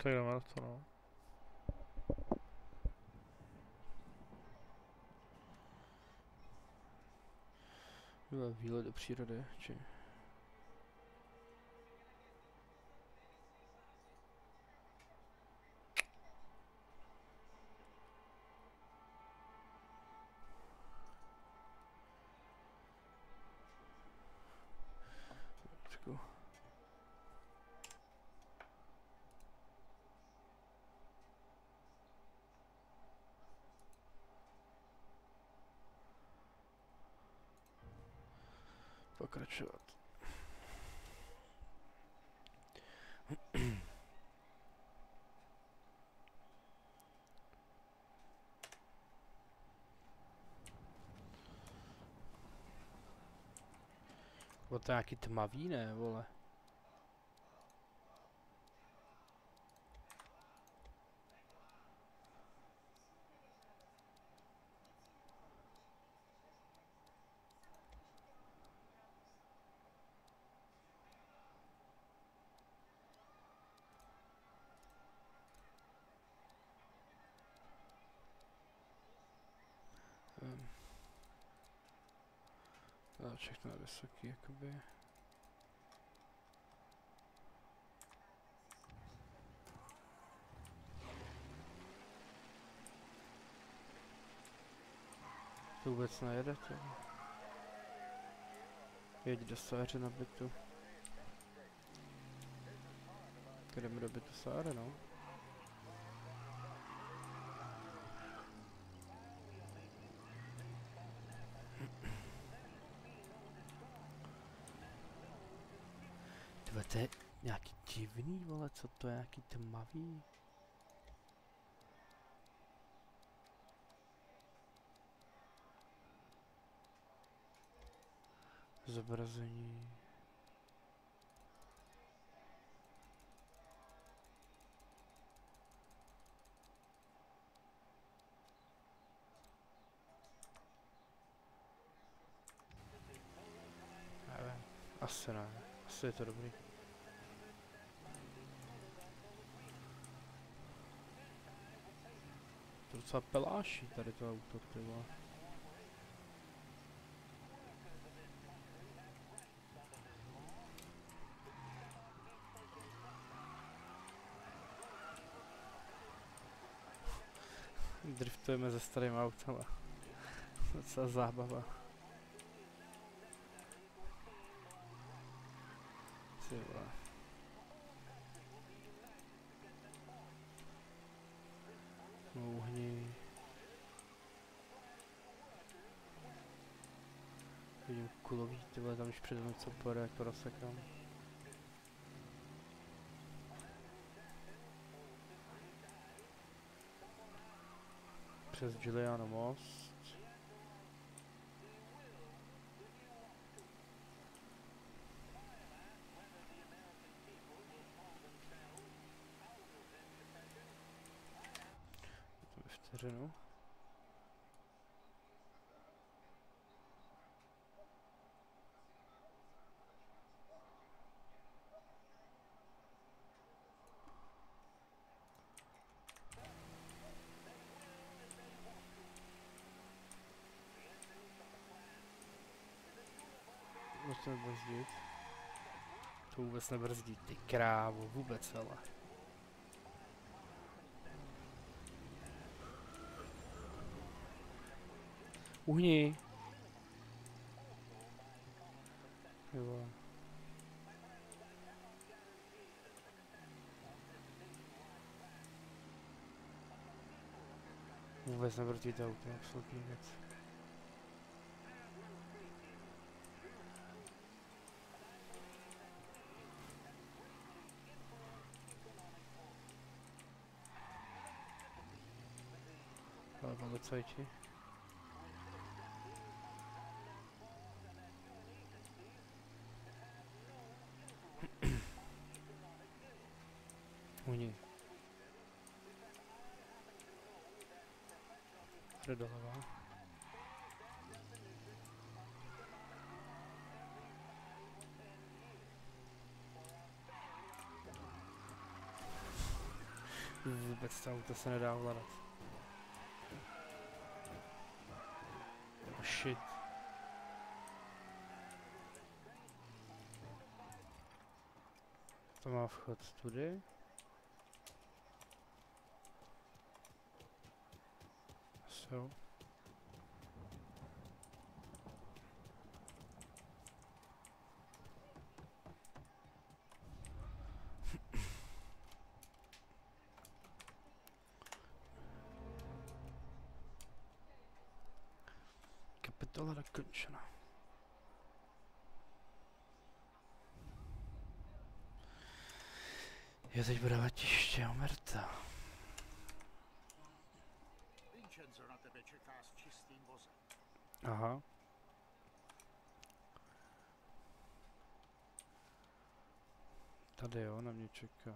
tak jdeme na to, no. Výlet do přírody, či... Počku. Pokračovat. Bylo to nějaký tmavý, ne, vole? Všechno je vysoký, jakoby. To vůbec nejede, to. Jeď do Sáře na bytu. Jdeme do bytu Sáře, no. Tyhle, to je nějaký divný, vole, co to je, nějaký tmavý? Zobrazení. Nevím, asi ne, asi je to dobrý. To docela peláší tady to auto, ty vole. Driftujeme se starým autem. Docela zábava. Ty vole. Uhni. Vidím kulový, ty vole, tam už přede mnou co pojede, jak to rozsekám. Přes Giuliano most. Vteřinu. Musíme brzdit. To vůbec nebrzdí, ty krávo, vůbec ale. Uhni! Jo. Vůbec nebrzdí to auto, absolutní věc. Ale policajti. Uhni. Jde doleva. Vůbec to auto se nedá ovládat. Oh shit. To má vchod tudy. So. Kapitola dokončena. Jo, teď bude letiště Omerta. Vincenzo na tebe čeká s čistým vozem. Aha. Tady jo, na mě čeká.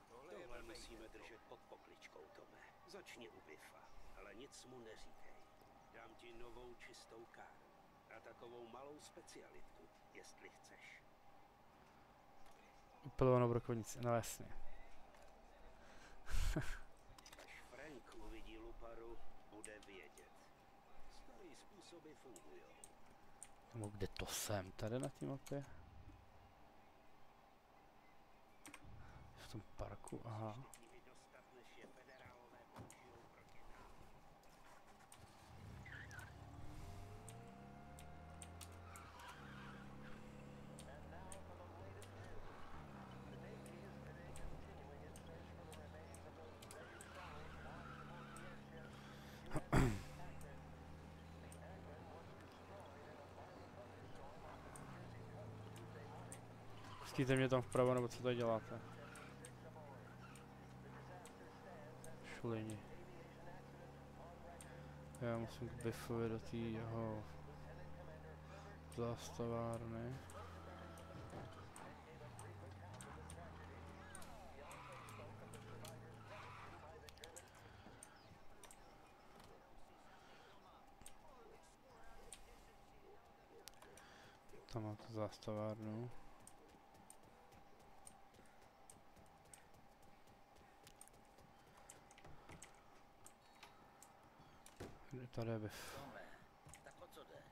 Tohle musíme držet pod pokličkou, Tome. Začni u Biffa, ale nic mu neříkej. Dám ti novou čistou káru a takovou malou specialitku, jestli chceš. Upilovanou brokovnici, no jasně. Až Frank uvidí luparu, bude vědět. Starý způsoby fungujou. No, kde to jsem? Tady na té mapě? V tom parku, aha. Nimi dostat, než je federálové použijou proti nám. Pustíme mě tam vpravo, nebo co tady děláte? Šulini. Já musím k Biffovi do té jeho zastavárny. Tam má tu zastavárnu. Tady je Biff. Tak o co jde?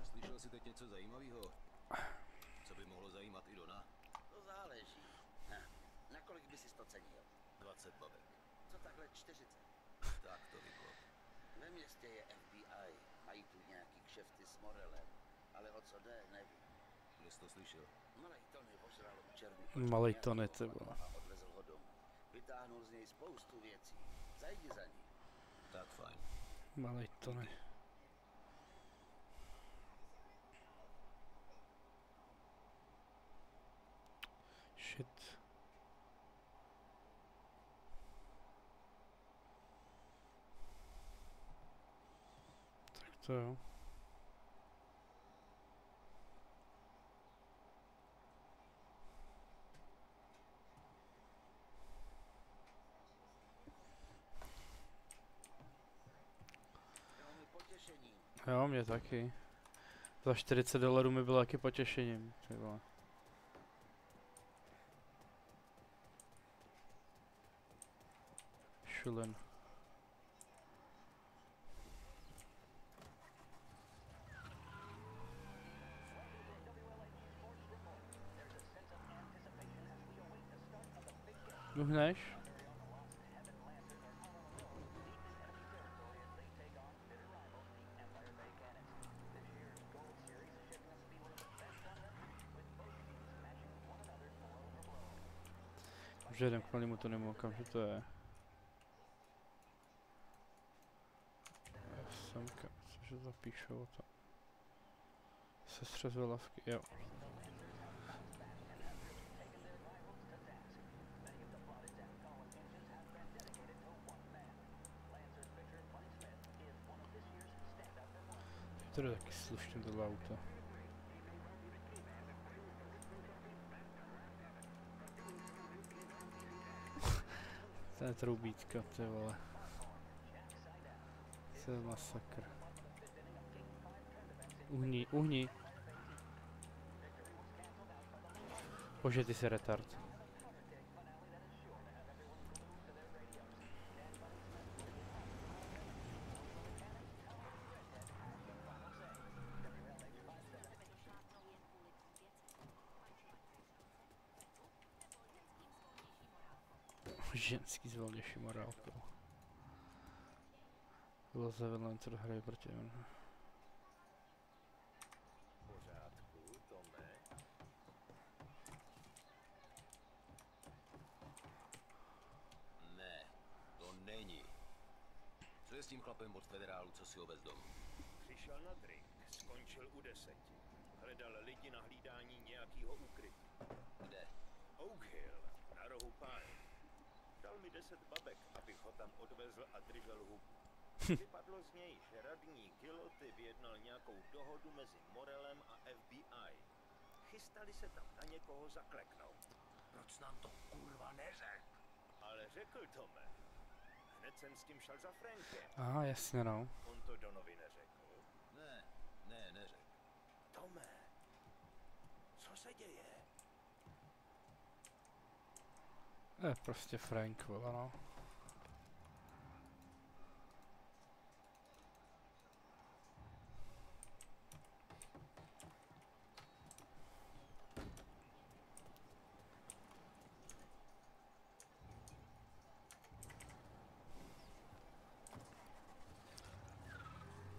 Slyšel jsi teď něco zajímavého? Co by mohlo zajímat i Dona? To záleží. Nakolik by si to cenil? 20 babek. Co takhle 40? Tak to vyklop. Ve městě je FBI. Mají tu nějaký kšefty s Morelem. Ale o co jde, nevím. Kde jsi to slyšel? Malej Tony ožral u černý. Malej Tony, ty vole. A odvezl ho domů. Vytáhnul z něj spoustu věcí. Zajdi za ním. Tak fajn. Malej Tony. Shit. Tak to jo. Bylo mi potěšením. Jo, mě taky. Za $40 mi bylo taky potěšením, ty vole. Šulin. Uhneš? Už jedem k malému to nemůžu, kam že to je. Semka, cože zapíšou o to. Sestře z Velavky, jo. To je taky slušně tohle auto. To To je troubítka, ty vole. To je masakr. Uhni, uhni. Bože, ty jsi retard. Ženský s volnější morálkou. Bylo zavedlo, co dohraje proti němu. Pořádku, Tome. Ne, to není. Co je s tím chlapem od federálu, co si ho vez domů? Přišel na drink, skončil u 10. Hledal lidi na hlídání nějakého úkrytí. Kde? Oak Hill, na rohu Pine. Dal mi 10 babek, abych ho tam odvezl a držel hubu. Vypadlo z něj, že radní Kiloty vyjednal nějakou dohodu mezi Morelem a FBI. Chystali se tam na někoho zakleknout. Proč nám to kurva neřek? Ale řekl Tome. Hned jsem s tím šel za Frankem. Aha, jasně no. On to Donovi neřekl. Ne, neřek. Tome, co se děje? Je prostě Frank, vole no.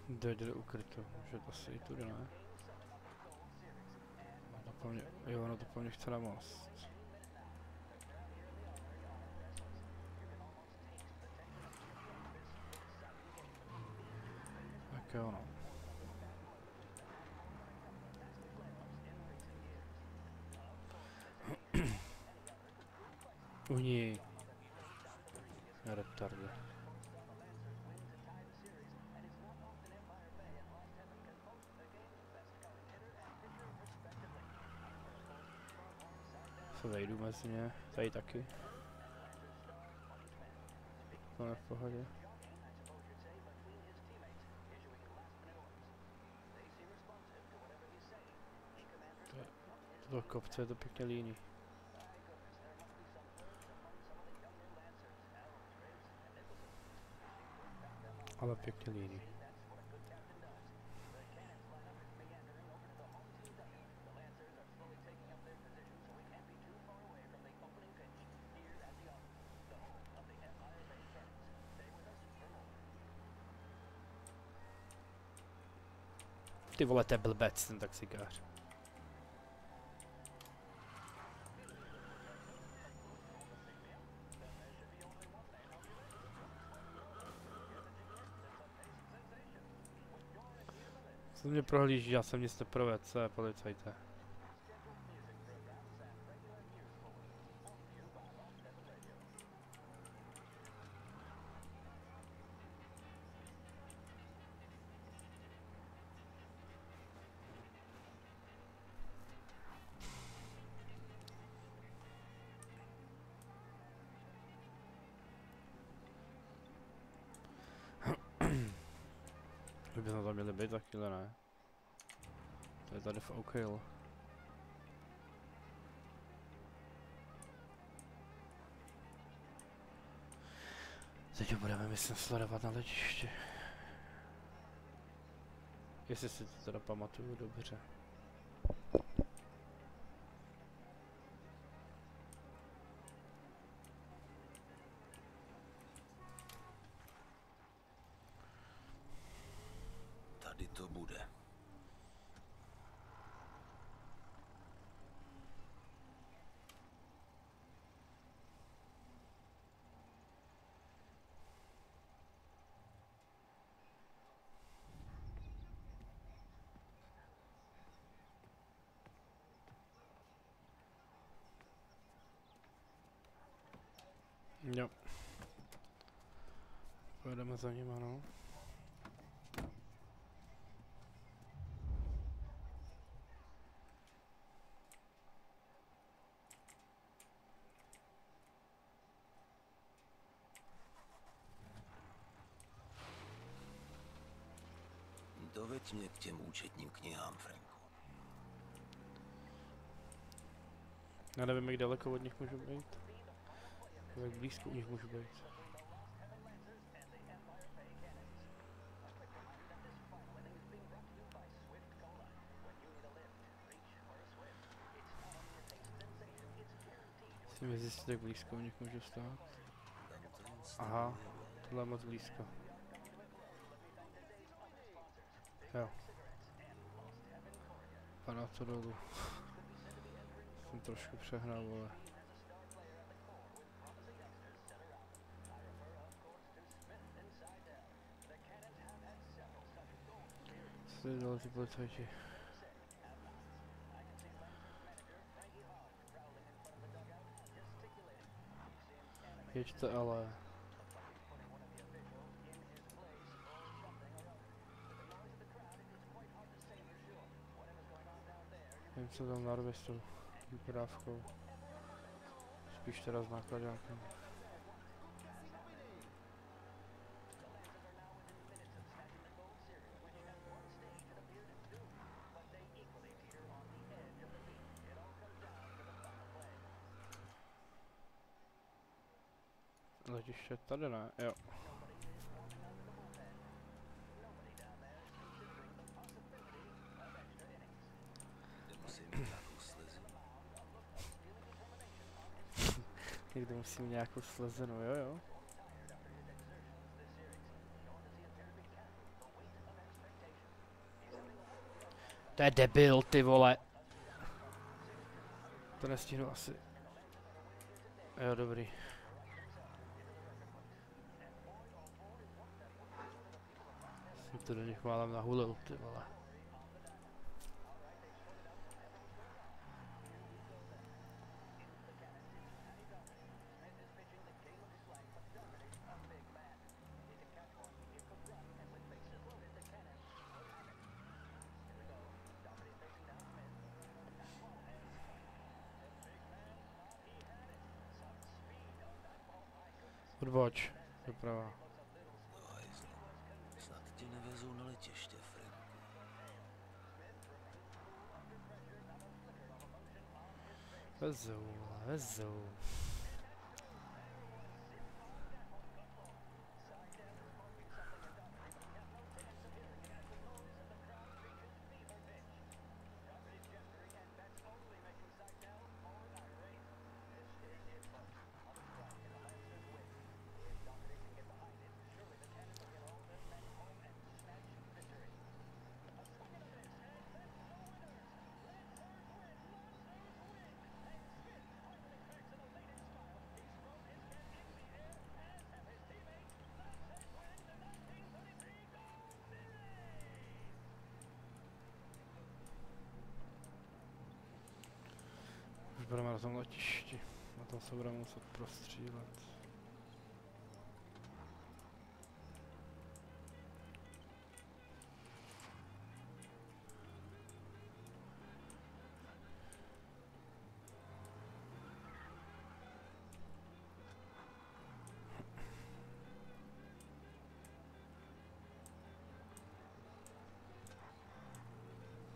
Dojde do ukrytu, že to asi i tudy, ne? To po mně, jo, ono to po mně chce na most. Tak jo, no. Uhni. Retardy. Se vejdu mezi ně, tady taky. To je v pohodě. Do kopce je to pěkně líný. Ale pěkně líný. Ty vole, to je blbec, ten taxikář. Co mě prohlíží, já jsem nic neprovedl, co je policajte. Kdyby jsme tam měli být za chvíli, ne? To je tady v Oak Hill. Teď ho budeme, myslím, sledovat na letišti. Jestli si to teda pamatuju dobře. Tady to bude. Jo. Pojedeme za nima, no. Doveď mě k těm účetním knihám, Franku. Já nevím, jak daleko od nich můžu být. Jak blízko u nich můžu být. Musím zjistit, jak blízko u nich můžu stát. Aha, tohle je moc blízko. Jo. Padá to dolů. Jsem trošku přehnal, vole. Co tady dole ty policajti? Jeďte ale. Nevím, co tam narve s tou vypadávkou. Spíš teda s nákladákem. Letiště tady ne, jo. Někde musím nějakou slezenu, jo. To je debil, ty vole. To nestihnu asi. Jo, dobrý. Jsem to do nich málem nahulil, ty vole. Odboč, doprava. Snad tě nevezou na letiště, Franku. Vezou. Už budeme na tom letišti. Na tom se budeme muset prostřílet.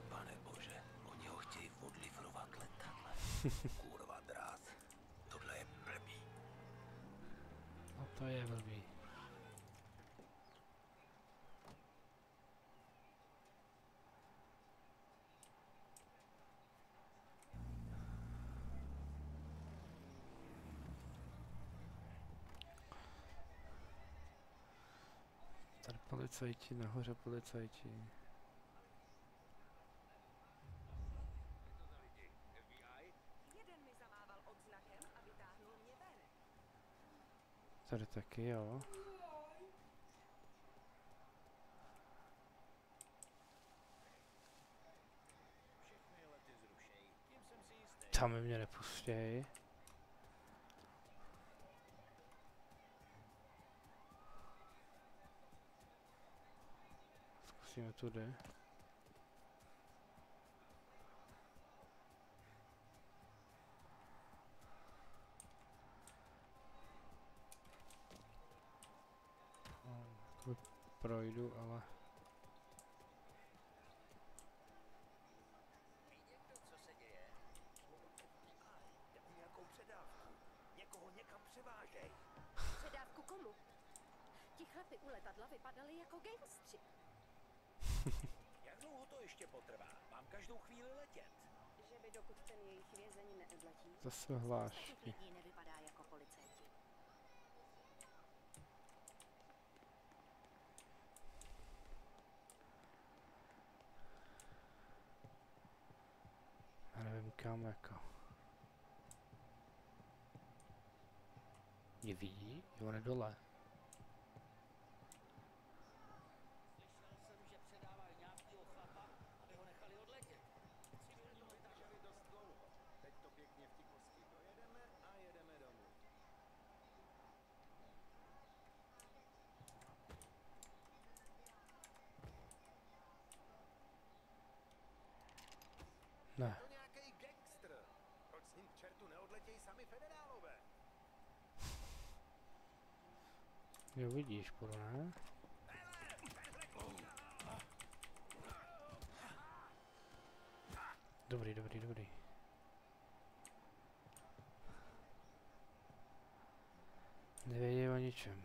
Pane bože, oni ho chtějí odlifrovat letadle. Kurva drát. Tohle je blbý. No to je blbý. Tady policajti, nahoře policajti. Jeden mi zamával odznakem a vytáhnul mě ven. Tady taky, jo. Tam mě nepustěj. Zkusíme tudy. Projdu, ale převážej. Předávku komu? Ti chlapi u letadla vypadali jako gangstři. Jak dlouho to ještě potrvá? Mám každou chvíli letět. Že by dokud ten jejich vězeň neodletí. Zase Spousta hlášky. těch lidí nevypadá jako policajti. Já nevím kam jako. Mě vidí? Jo, on je dole. Slyšel jsem, že předávali nějakýho chlapa, aby ho nechali odletět. dost dlouho. Teď to pěkně v tichosti dojedeme a jedeme domů. Ne. To nějaký gangster. Proč s ním k čertu neodletějí sami federálové? Jo, vidíš, půjdu, ne? Dobrý, dobrý, dobrý. Nevědějí o ničem.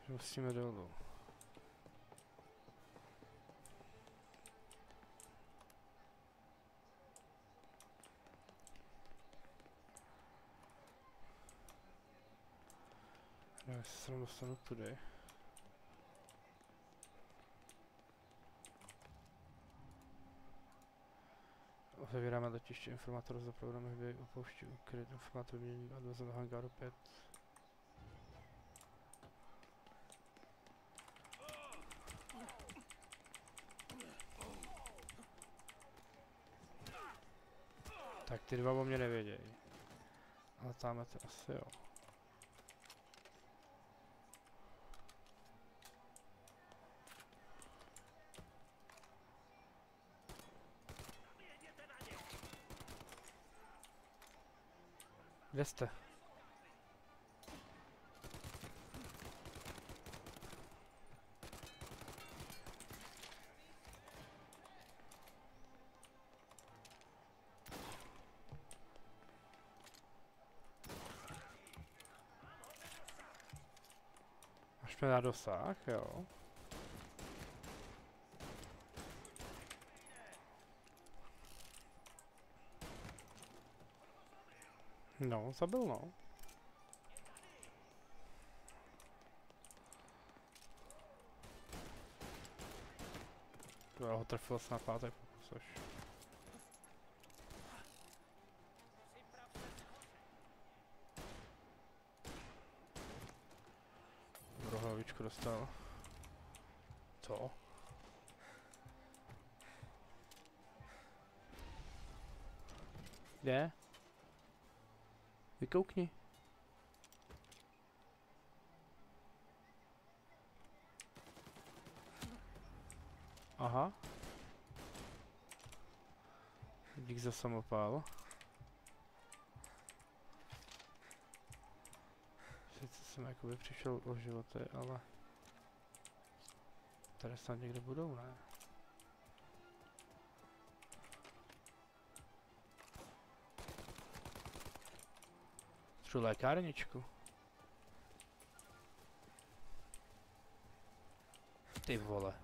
Musíme dolů. Já se sem dostanu tudy. Otevíráme letiště informátor za programy, kdy opouští ukryt informátor vymění a odvezem do hangáru 5. Tak ty dva o mě nevědějí. Ale tamhle to asi jo. Kde jste? Až mě dá dosah, jo. No, zabil no. Já ho trefil na pátek pokus až. Rohlavičku dostal. Co? Kde? Vykoukni. Aha. Dík za samopál. Sice jsem jakoby přišel o životy, ale... Tady snad někde budou, ne? Tu lékárničku. Ty vole.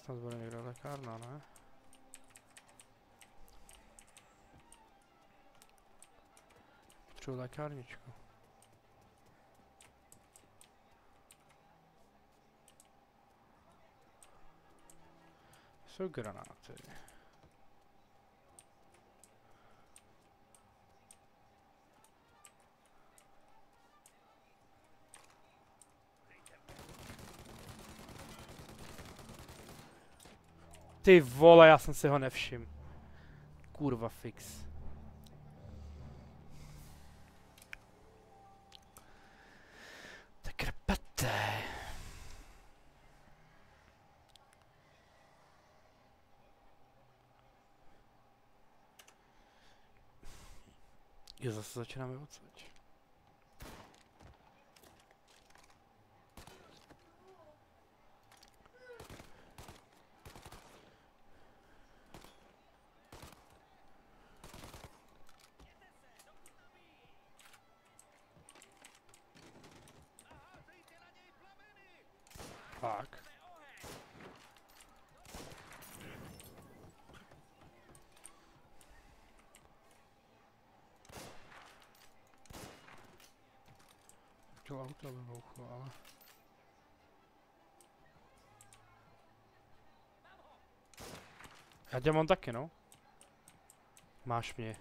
Snad bude někde lékárna, ne? Potřebuji lékárničku. Jsou granáty. Ty vole, já jsem si ho nevšiml. Kurva fix. Tak krpete. Jo, zase začínáme odsaď. Tak. To auto vybouchlo, ale... Já tě mám taky, no. Máš mě.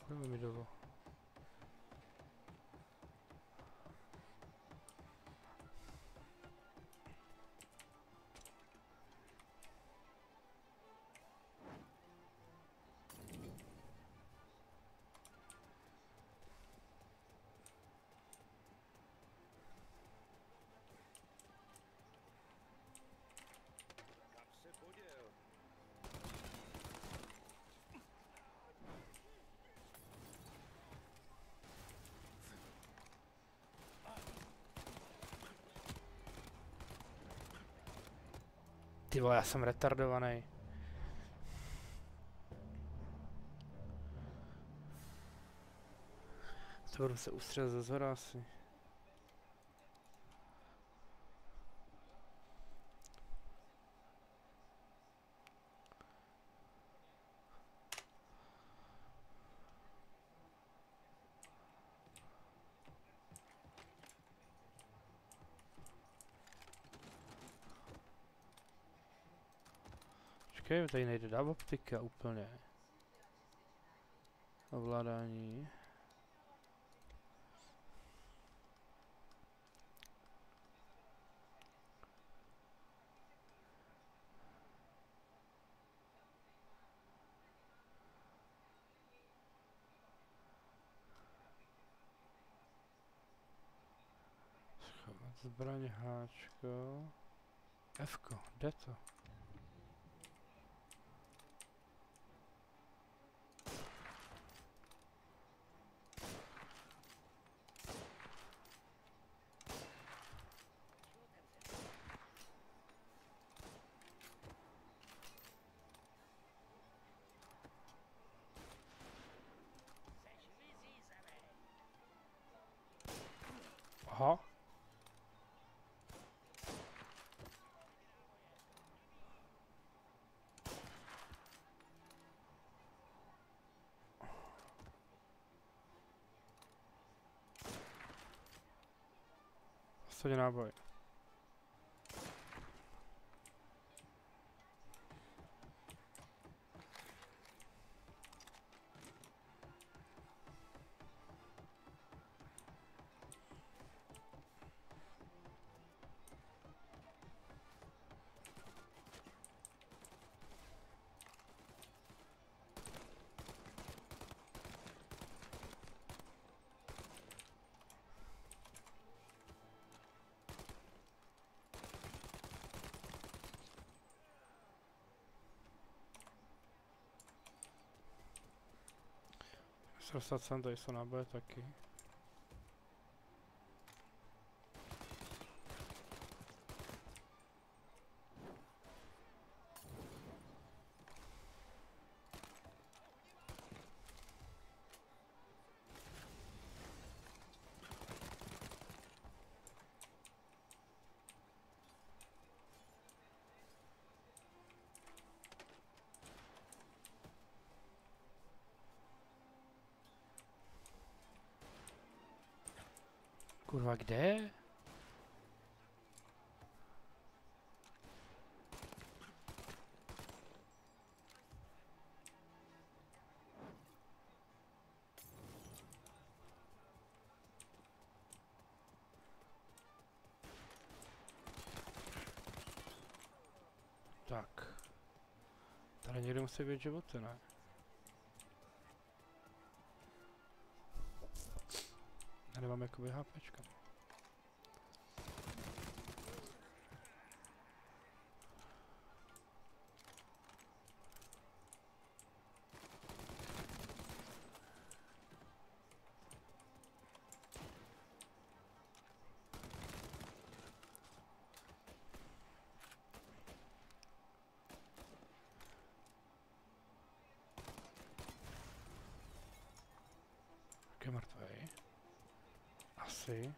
Pojďme mi dolů. Kam se poděl? Ty vole, já jsem retardovaný. To budu se ustřelit ze zhora asi. Počkej, tady nejde dá optika úplně. Ovládání. Schovat zbraň háčko. Fko, jde to. Aha. Ostatně náboj. Dostat sem, tady jsou náboje taky. Kurva, kde? Tak. Tady někde musí být životy, ne? Tady mám jakoby HPčka. Je mrtvej. Asi.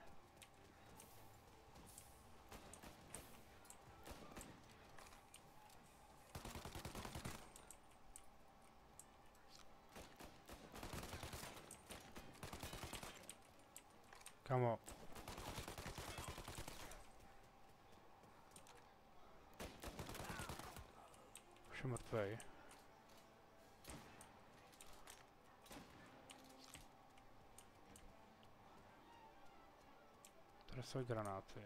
Kamo. Už je mrtvej. Tady jsou granáty.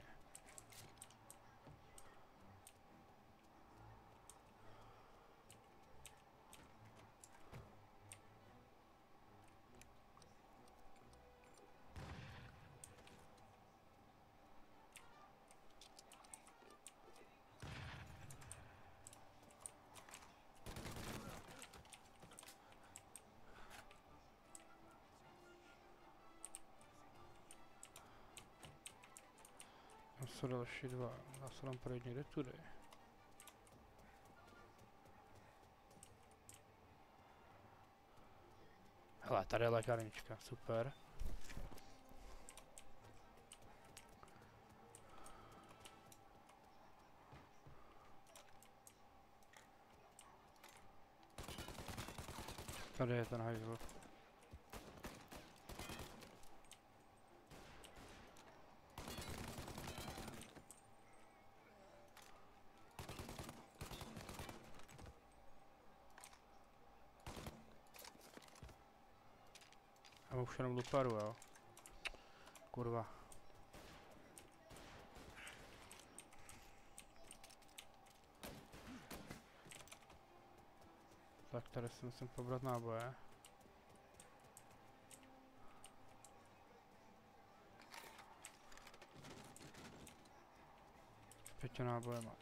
Jsou další dva. Já se tam projít někde tudy. Hele, tady je lékárnička, super. Tady je ten hajzl. Já už jenom luparu, jo. Kurva. Tak tady si musím pobrat náboje. 5 nábojema.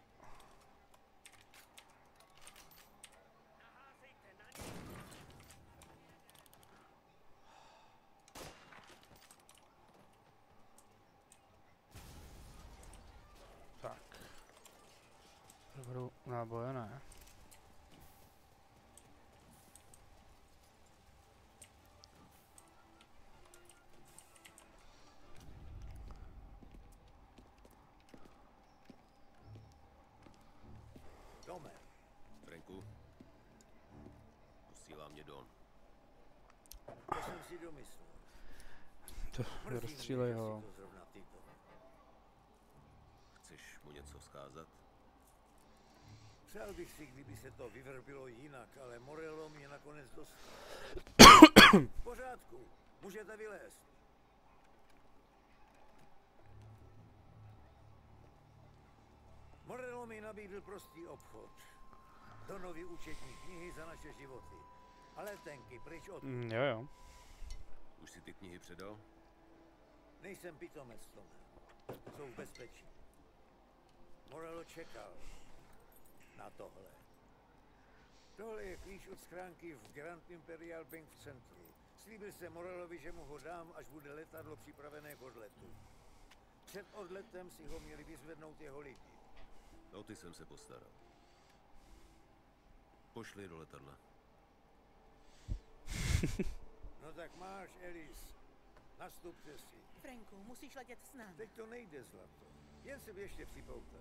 Tak. Dobrou náboje, ne? Tome, Franku, posílá mě Don. to jsem si domyslel. To Mrzí rozstřílej mě, že ho. si to zrovna ty, Tome. Chceš mu něco vzkázat? Přál bych si, kdyby se to vyvrbilo jinak, ale Morello mě nakonec dostal. V pořádku, můžete vylézt. Morello mi nabídl prostý obchod. Donovy účetní knihy za naše životy. A letenky pryč od... Jo. Už si ty knihy předal? Nejsem pitomec, Tome. Jsou v bezpečí. Morello čekal na tohle. Tohle je klíč od schránky v Grand Imperial Bank v centru. Slíbil jsem Morellovi, že mu ho dám, až bude letadlo připravené k odletu. Před odletem si ho měli vyzvednout jeho lidi. O ty jsem se postaral. Pošli do letadla. No tak máš, Alice. Nastupte si. Franku, musíš letět s námi. Teď to nejde, zlato. Jen se běžte připoutat.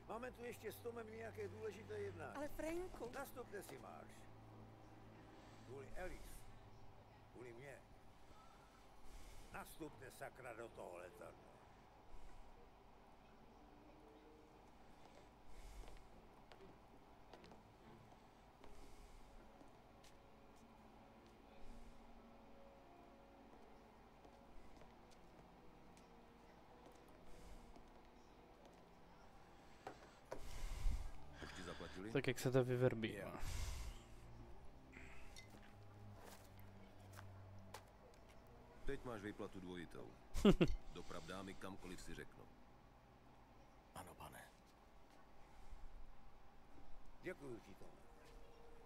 Máme tu ještě s Tomem nějaké důležité jednání. Ale Franku... Nastupte si, máš. Kvůli Alice. Kvůli mě. Nastupte sakra do toho letadla. Už ti zaplatili? Tak jak se to vyverbí. Jo. Teď máš výplatu dvojitou. Doprav dámy kamkoliv si řeknu. Ano, pane. Děkuju ti, Tome.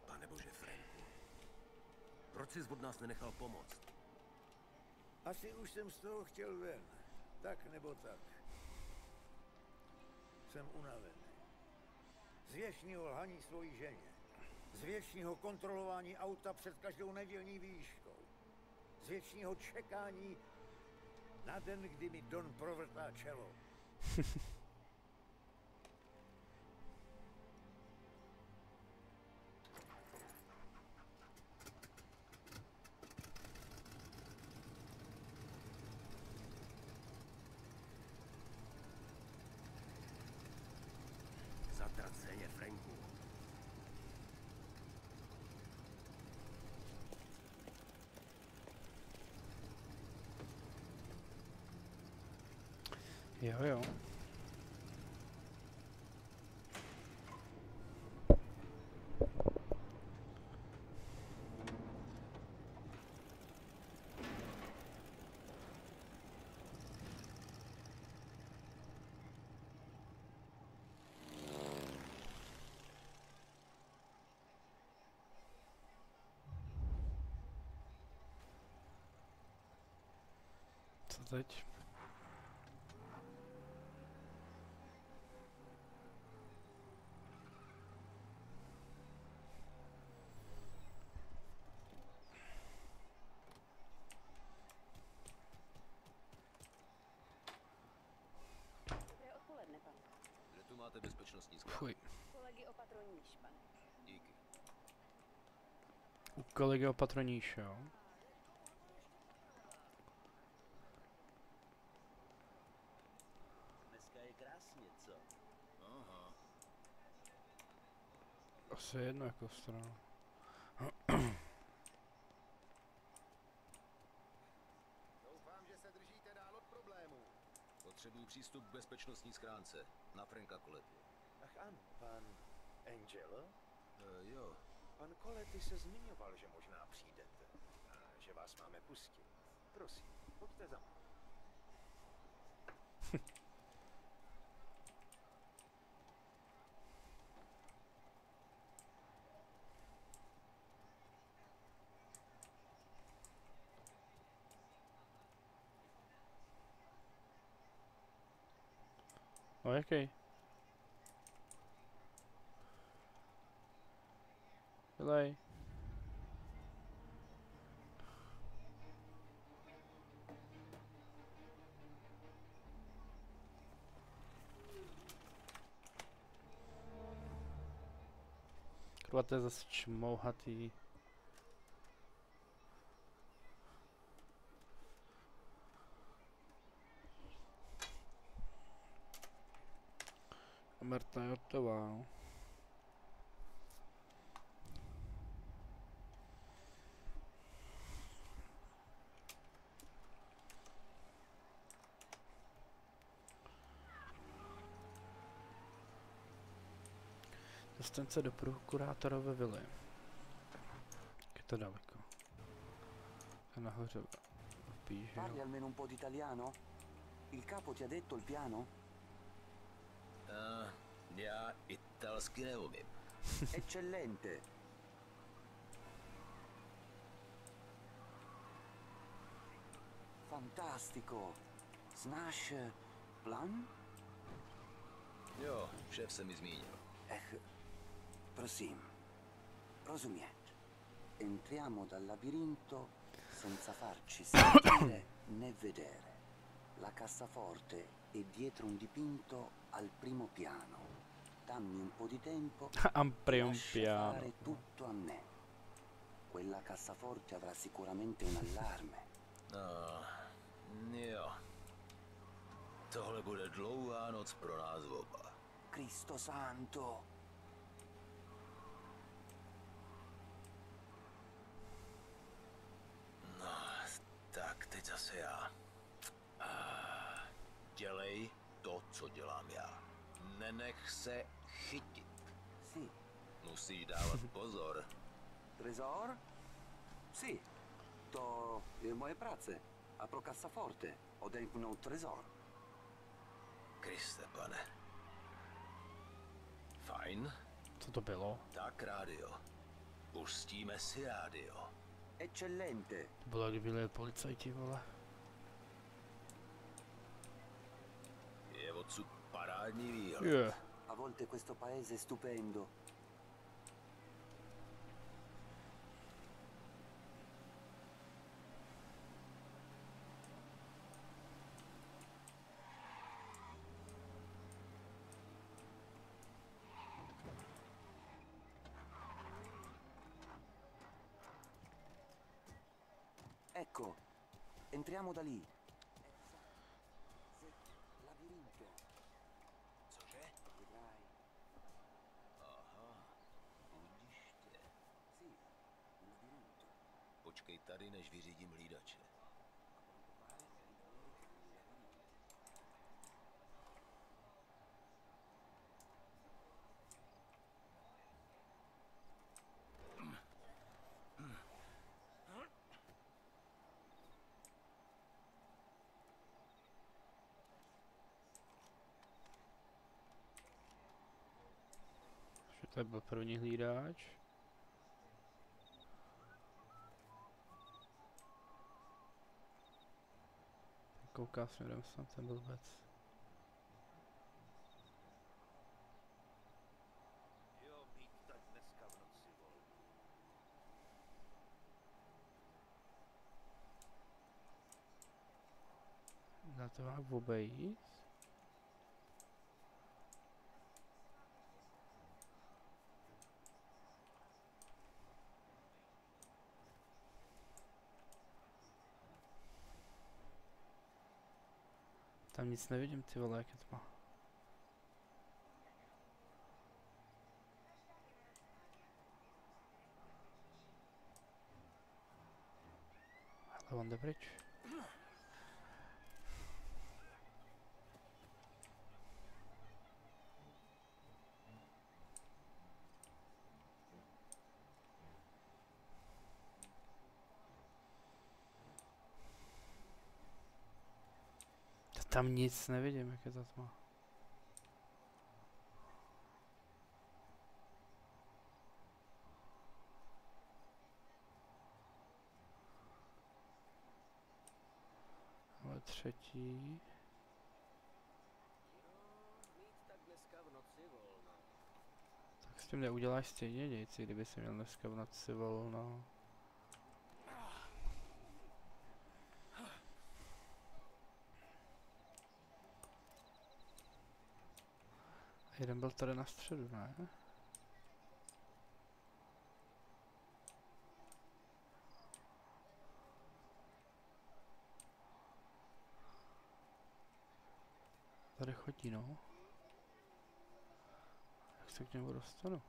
Pane bože, Franku. Proč jsi od nás nenechal pomoct? Asi už jsem z toho chtěl ven. Tak nebo tak. Jsem unavený. Z věčního lhaní svojí ženě. Z věčního kontrolování auta před každou nedělní výškou. Z věčního čekání na den, kdy mi Don provrtá čelo. Zatraceně, Franku. Jo, jo. Co teď? Dobré odpoledne, pane. Kde tu máte bezpečnostní sklad? Fuj. Kolegy opatroníš, pane. Díky. U kolegy opatroníš, jo. Dneska je krásně, co? Aha. Asi jedno jako strana. Doufám, že se držíte dál od problémů. Potřebuji přístup k bezpečnostní schránce. Na Franka Coletti. Ach ano, pan Angelo? Jo. Pan Coletti se zmiňoval, že možná přijdete. A že vás máme pustit. Prosím, pojďte za mnou. No jaký? Dělej. Kurva, to je zase čmouhatý. Marta je hotová. Dostan se do prokurátorové vily. Je to daleko. A nahoře píše. Parli almeno un po' di italiano? Il capo ti ha detto il piano? Já italsky neumím. Eccellente! Fantastico! Znáš plán? Jo, šéf se mi zmínil. Prosím, rozumieć. Entriamo dal labirinto senza farci sentire né vedere. La cassaforte è dietro un dipinto al primo piano. Dammi un po' di tempo. Ampri un lascia piano. fare tutto a me. Quella cassaforte avrà sicuramente un allarme. No, Jo. Tohle bude dlouhá noc pro nás oba. Cristo santo. No, tak teď zase já. Dělej to, co dělám já. Nenech se chytit. Sì. Musíš dávat pozor. Tresor? Sì. To je moje práce. A pro cassaforte odemknout tresor. Kriste, pane. Fajn. Co to bylo? Tak rádio. Pustíme si rádio. Eccellente. To bylo, kdyby byli policajti, vole. Je odsud parádní výhled. Je. A volte questo paese è stupendo. Ecco, entriamo da lì. Labirinto. Cože? Vedrai. Aha. Budiště. Sì, un labirinto. Počkej tady, než vyřídím hlídače. Že to byl první hlídač. Kouká směrem snad ten blbec. Jo, mít tak dneska v noci volno. Na to má obejít. Tam nic nevidím, ty vole, jak je tma. Ale on jde pryč. Tam nic nevidím, jak je ta tma. Ale třetí. Tak s tím neuděláš stejně nic, i kdyby si měl dneska v noci volno. Jeden byl tady na středu, ne? Tady chodí, no. Jak se k němu dostanu?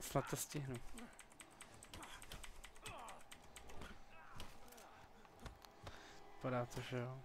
Snad to stihnu. Vypadá to, že jo.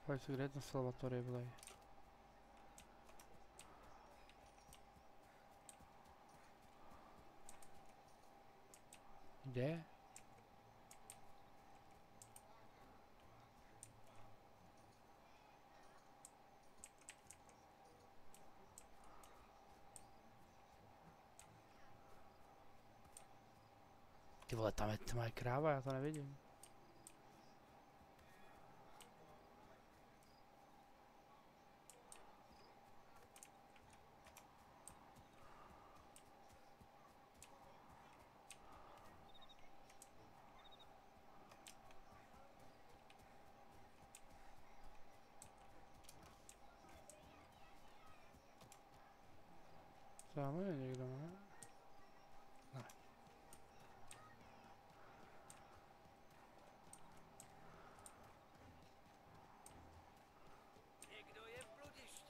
Pojď se, kde je ten Salvatore, vlej. Kde? Ty vole, tam je moje kráva, já to nevidím. Tam je někdo, ne? Ne. Někdo je v bludišti.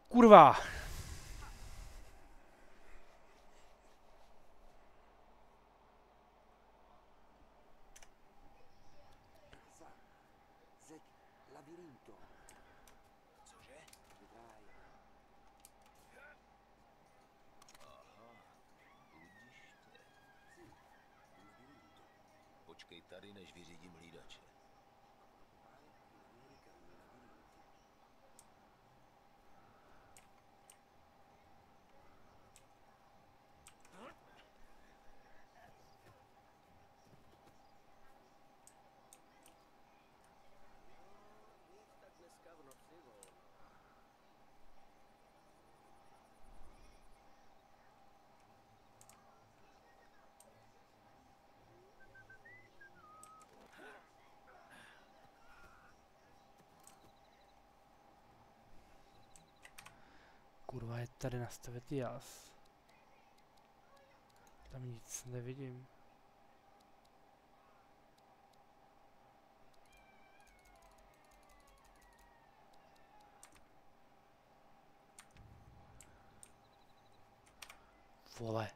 Kurva! Sa, zeď labirinto. Cože? Vedrai. Aha, bludiště. Sì, labirinto. Počkej tady, než vyřídím hlídače. Vai in America nei labirinti. Tak dneska v noci volno. Kurva, je tady nastavit jas. Tam nic nevidím. Vole.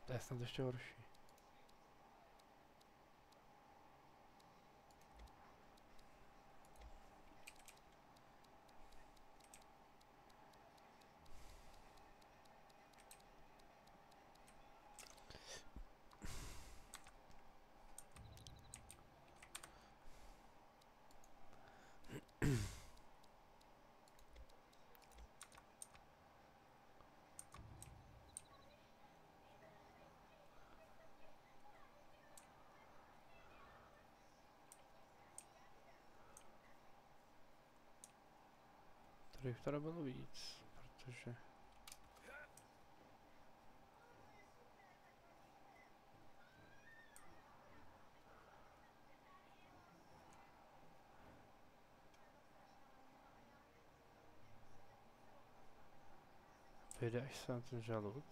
To je snad ještě horší. Tady jich teda bylo víc, protože... Vyjde až sem ten žalud.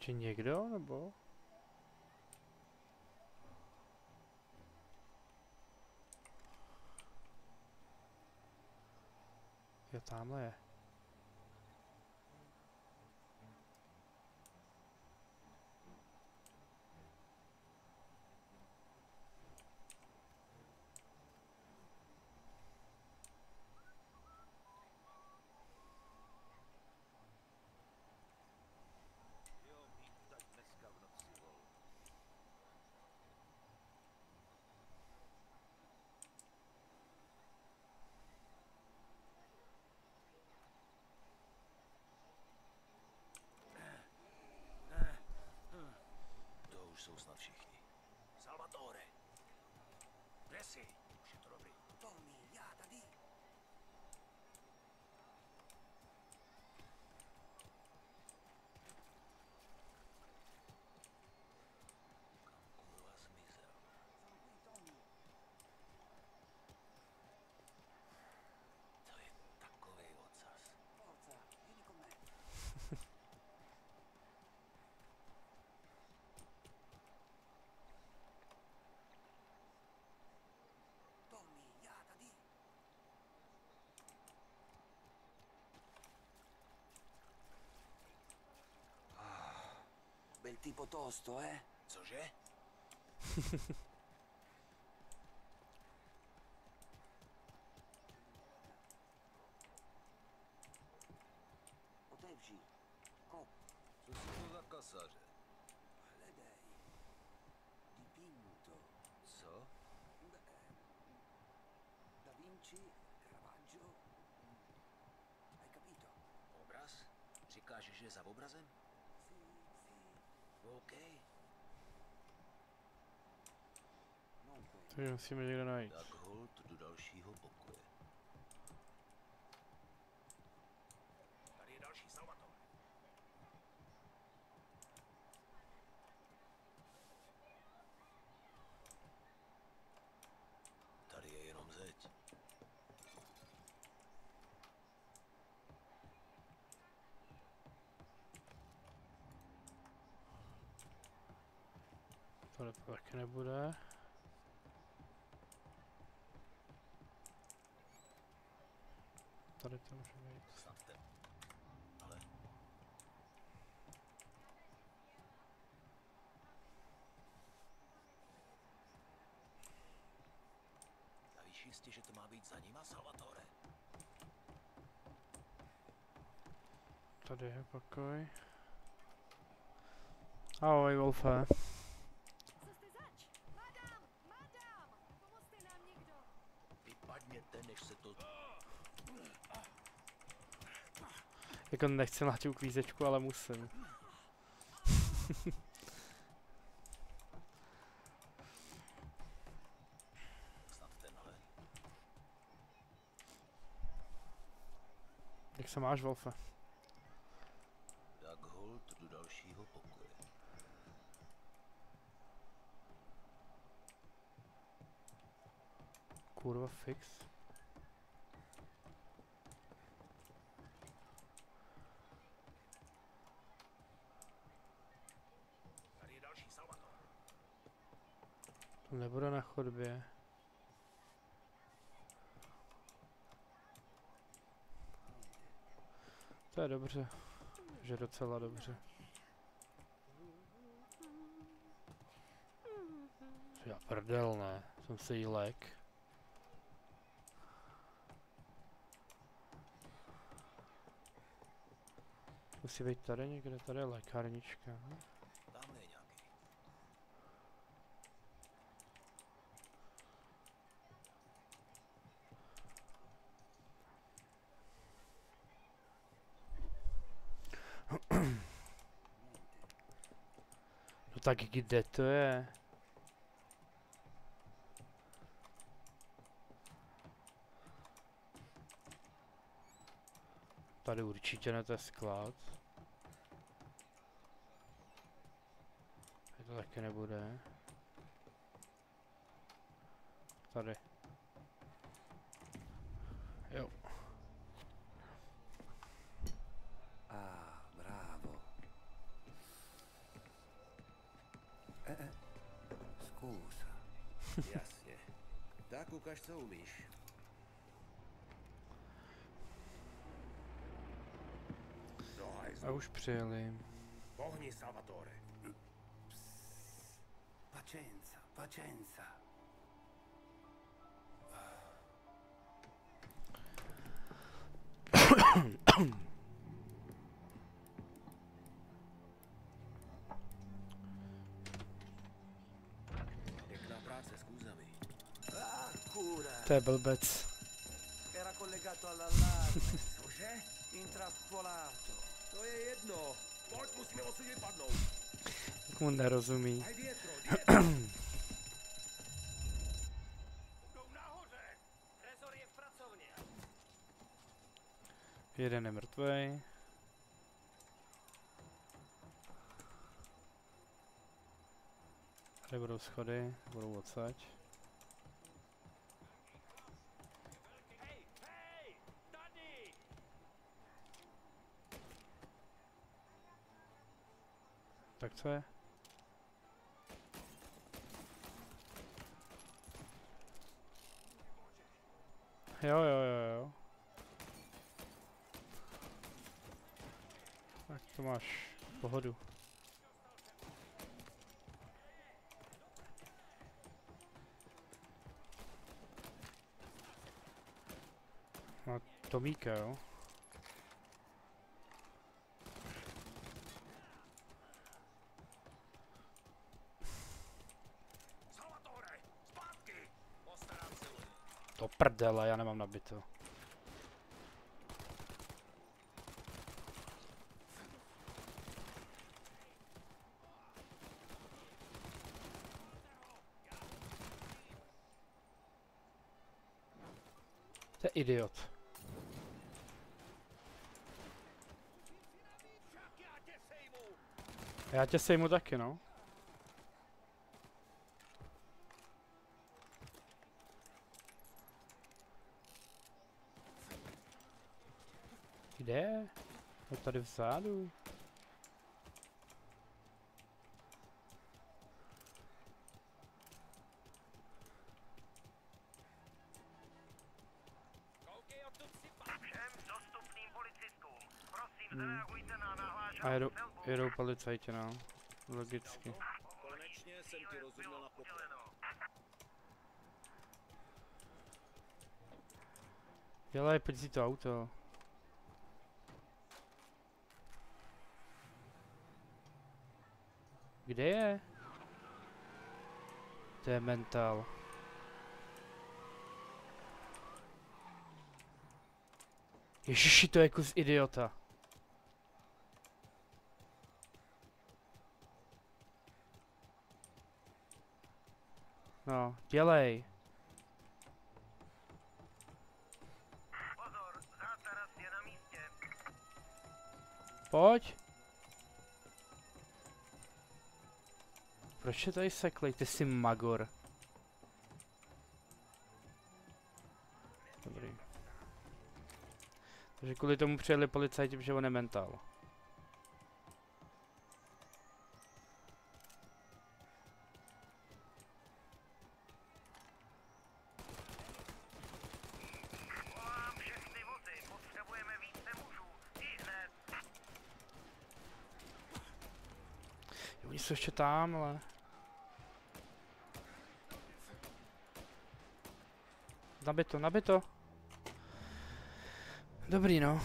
Ještě někdo, nebo? Jo, tamhle je. Jo, mít tak dneska v noci, vol. To už jsou snad všichni. Salvatore! Kde jsi? Už je to dobrý. Tommy, já tady. Kurva zmizel. To je takovej ocas. Forza, vieni con me. Tommy, já tady. Bel tipo tosto, eh? Cože? Otevři. Kop, Co jsou to za kasaře? hledej. Dipinto. Co? Da Vinci, Caravaggio. Hai capito? Obraz? Říkáš, že je za obrazem? Sì, sì. OK. Non quello. Takže musíme někde najít. Tak hold do dalšího pokoje. Tady je další Salvatore. Tady je jenom zeď. Tohle to taky nebude. Tady to může být. Snad ten. Ale a víš jistě, že to má být za nima, Salvatore? Tady je pokoj. Ahoj, Wolfe. Co jste zač? Madam! Madam! Pomozte nám někdo! Vypadněte, než se to... Jako nechci na tu uklízečku, ale musím. Snad tenhle. Jak se máš, Wolfe? Tak hold do dalšího pokoje. Kurva fix. Tady je další Salvatore. To nebude na chodbě. To je dobře. Že docela dobře. Já prdel, ne. Jsem si jí lék. Musí být tady někde, tady je lékárnička. Tamhle je nějaký. No tak kde to je? Tady určitě ne, to je sklad. Tady to taky nebude. Tady. Jo. Jasně. Tak ukaž, co umíš. A už přijeli. Pohni, Salvatore. Pacenza, pacenza. Pěkná práce s kůzami. To je blbec. Era collegato all'allarme. Cože? Intrappolato. To je jedno. Pojď, musíme odsud vypadnout. Jak mu nerozumí. Daj dietro, dietro. Budou nahoře. Trezor je v pracovně. Jeden je mrtvej. Tady budou schody, budou odsaď. Tak co je? Jo. Tak to máš pohodu. Má Tomíka, jo? To prdele, já nemám nabito. To je idiot. Já tě sejmu taky, no. Kde? Je tady vzadu. A jedou policajti, no. Logicky. Konečně jsem ti rozuměl na poplach. Dělej, pojď si to auto. Kde je? To je mentál. Ježiši, to je kus idiota. No, dělej. Pozor, zátaras je na místě. Pojď. Proč je tady seklej? Ty jsi magor. Dobrý. Takže kvůli tomu přijeli policajti, protože on je mentál. Volám všechny vozy, potřebujeme více mužů. I hned. Oni jsou ještě tam, ale... Nabito. Dobrý, no.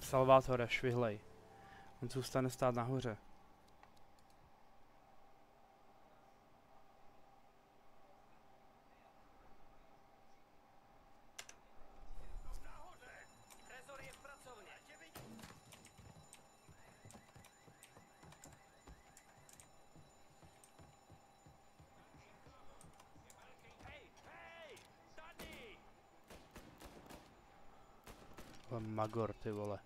Salvatore, švihlej. On zůstane stát nahoře. Trezor je v pracovně. Magor, ty vole.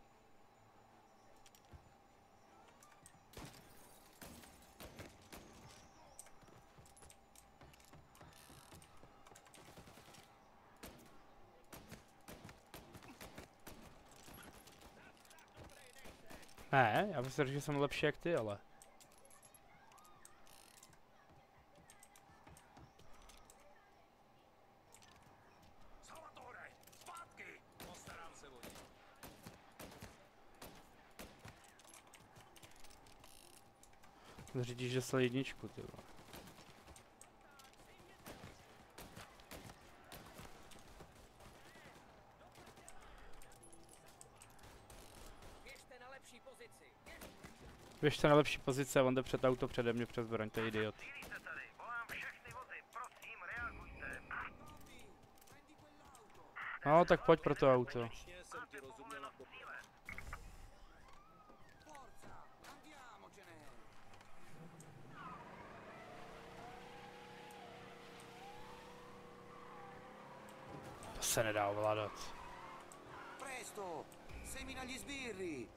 Ne, já myslím, že jsem lepší jak ty, ale... Zřídíš, že se jedničku, ty vole. Běžte na lepší pozice a on jde před auto přede mě přes zbraň, to je idiot. No, tak pojď pro to auto. To se nedá ovládat. Presto! Semina gli sbirri!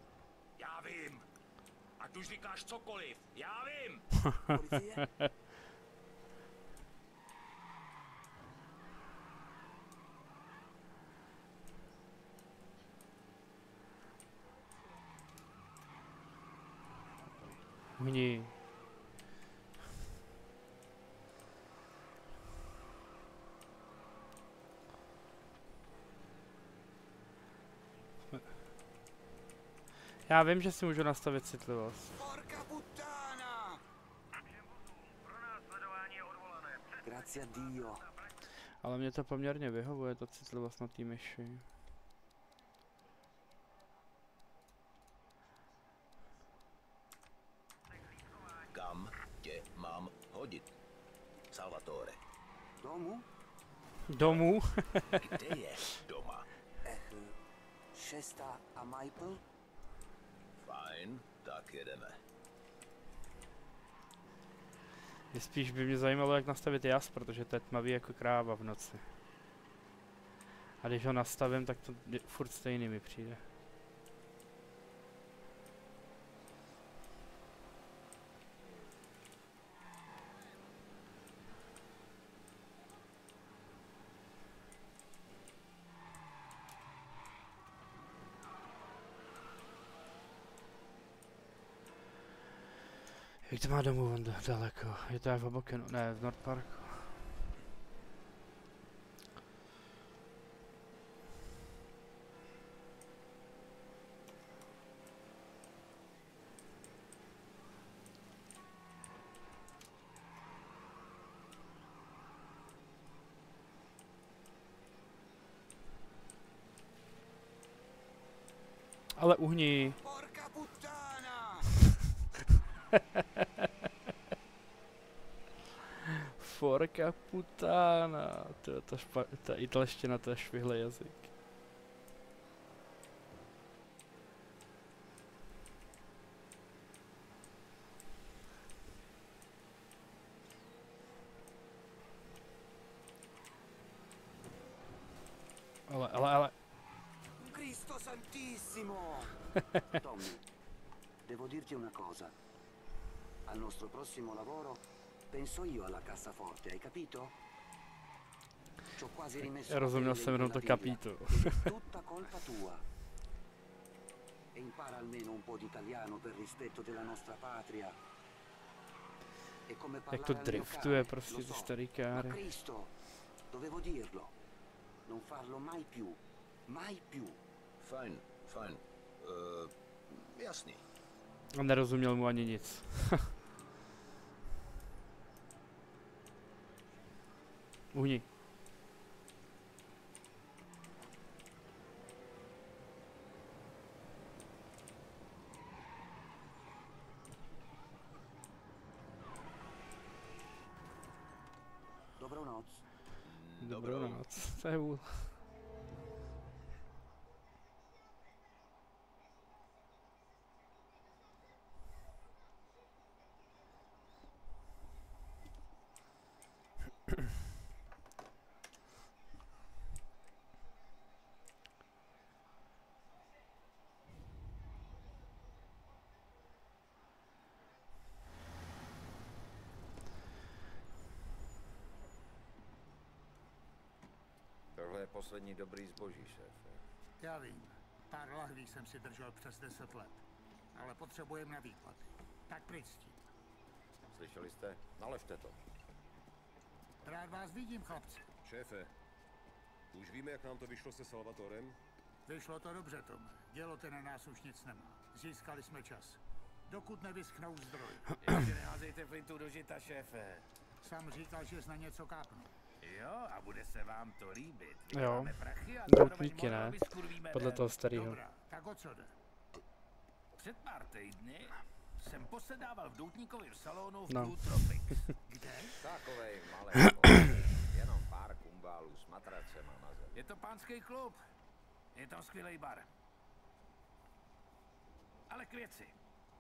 Já vím. Ať už říkáš cokoliv, já vím. Polizie? Uhni. Já vím, že si můžu nastavit citlivost. Porca puttana! Grazie a Dio. Ale mě to poměrně vyhovuje, ta citlivost na té myši. Kam tě mám hodit? Salvatore. Domu? Domů? Kde je doma? Šesta a Maple? Fajn, tak jedeme. Spíš by mě zajímalo, jak nastavit jas, protože to je tmavý jako kráva v noci. A když ho nastavím, tak to furt stejný mi přijde. Jak to má domů on daleko? Je to v Hobokenu? Ne, v North Parku. Ale uhni. Porca puttana! Porca puttana. Ta italština, to je švihlý jazyk. Ale. Cristo Santissimo! Tommy, devo dirti una cosa. Al nostro prossimo lavoro penso io alla cassaforte, hai capito? Ci ho quasi rimesso la Rozuměl pelle jsem in jenom to quella villa, capito. ed è tutta colpa tua. E impara almeno un po' di italiano per rispetto della nostra patria. E come Jak parlare to al mio driftuje cane, prostě lo ty so. starý Ma káry. Cristo, dovevo dirlo. Non farlo mai più. Mai più. Fajn, fajn. Jasný. A nerozuměl mu ani nic. Uhni. Dobrou noc. Dobrou noc. To je vůl. Tohle je poslední dobrý zboží, šéfe. Já vím. Pár lahví jsem si držel přes 10 let. Ale potřebujeme na výplaty. Tak pryč s tím. Slyšeli jste? Naležte to. Rád vás vidím, chlapci. Šéfe, už víme, jak nám to vyšlo se Salvatorem? Vyšlo to dobře, Tom. Dělo ten na nás už nic nemá. Získali jsme čas. dokud nevyschnou zdroj. Ještě neházejte flintu do žita, šéfe. Sám říkal, že jsi na něco kápnul. Jo, a bude se vám to líbit. Jo. Vyděláme prachy a Doutníky, ne? Podle toho starého. Dobrá, tak o co jde? Před pár týdny jsem posedával v doutníkovém salonu v No. Blue Tropics. Kde? Takovej malý obchod, jenom pár kumbálů s matracema na zemi. Je to pánský klub. Je tam skvělý bar. Ale k věci.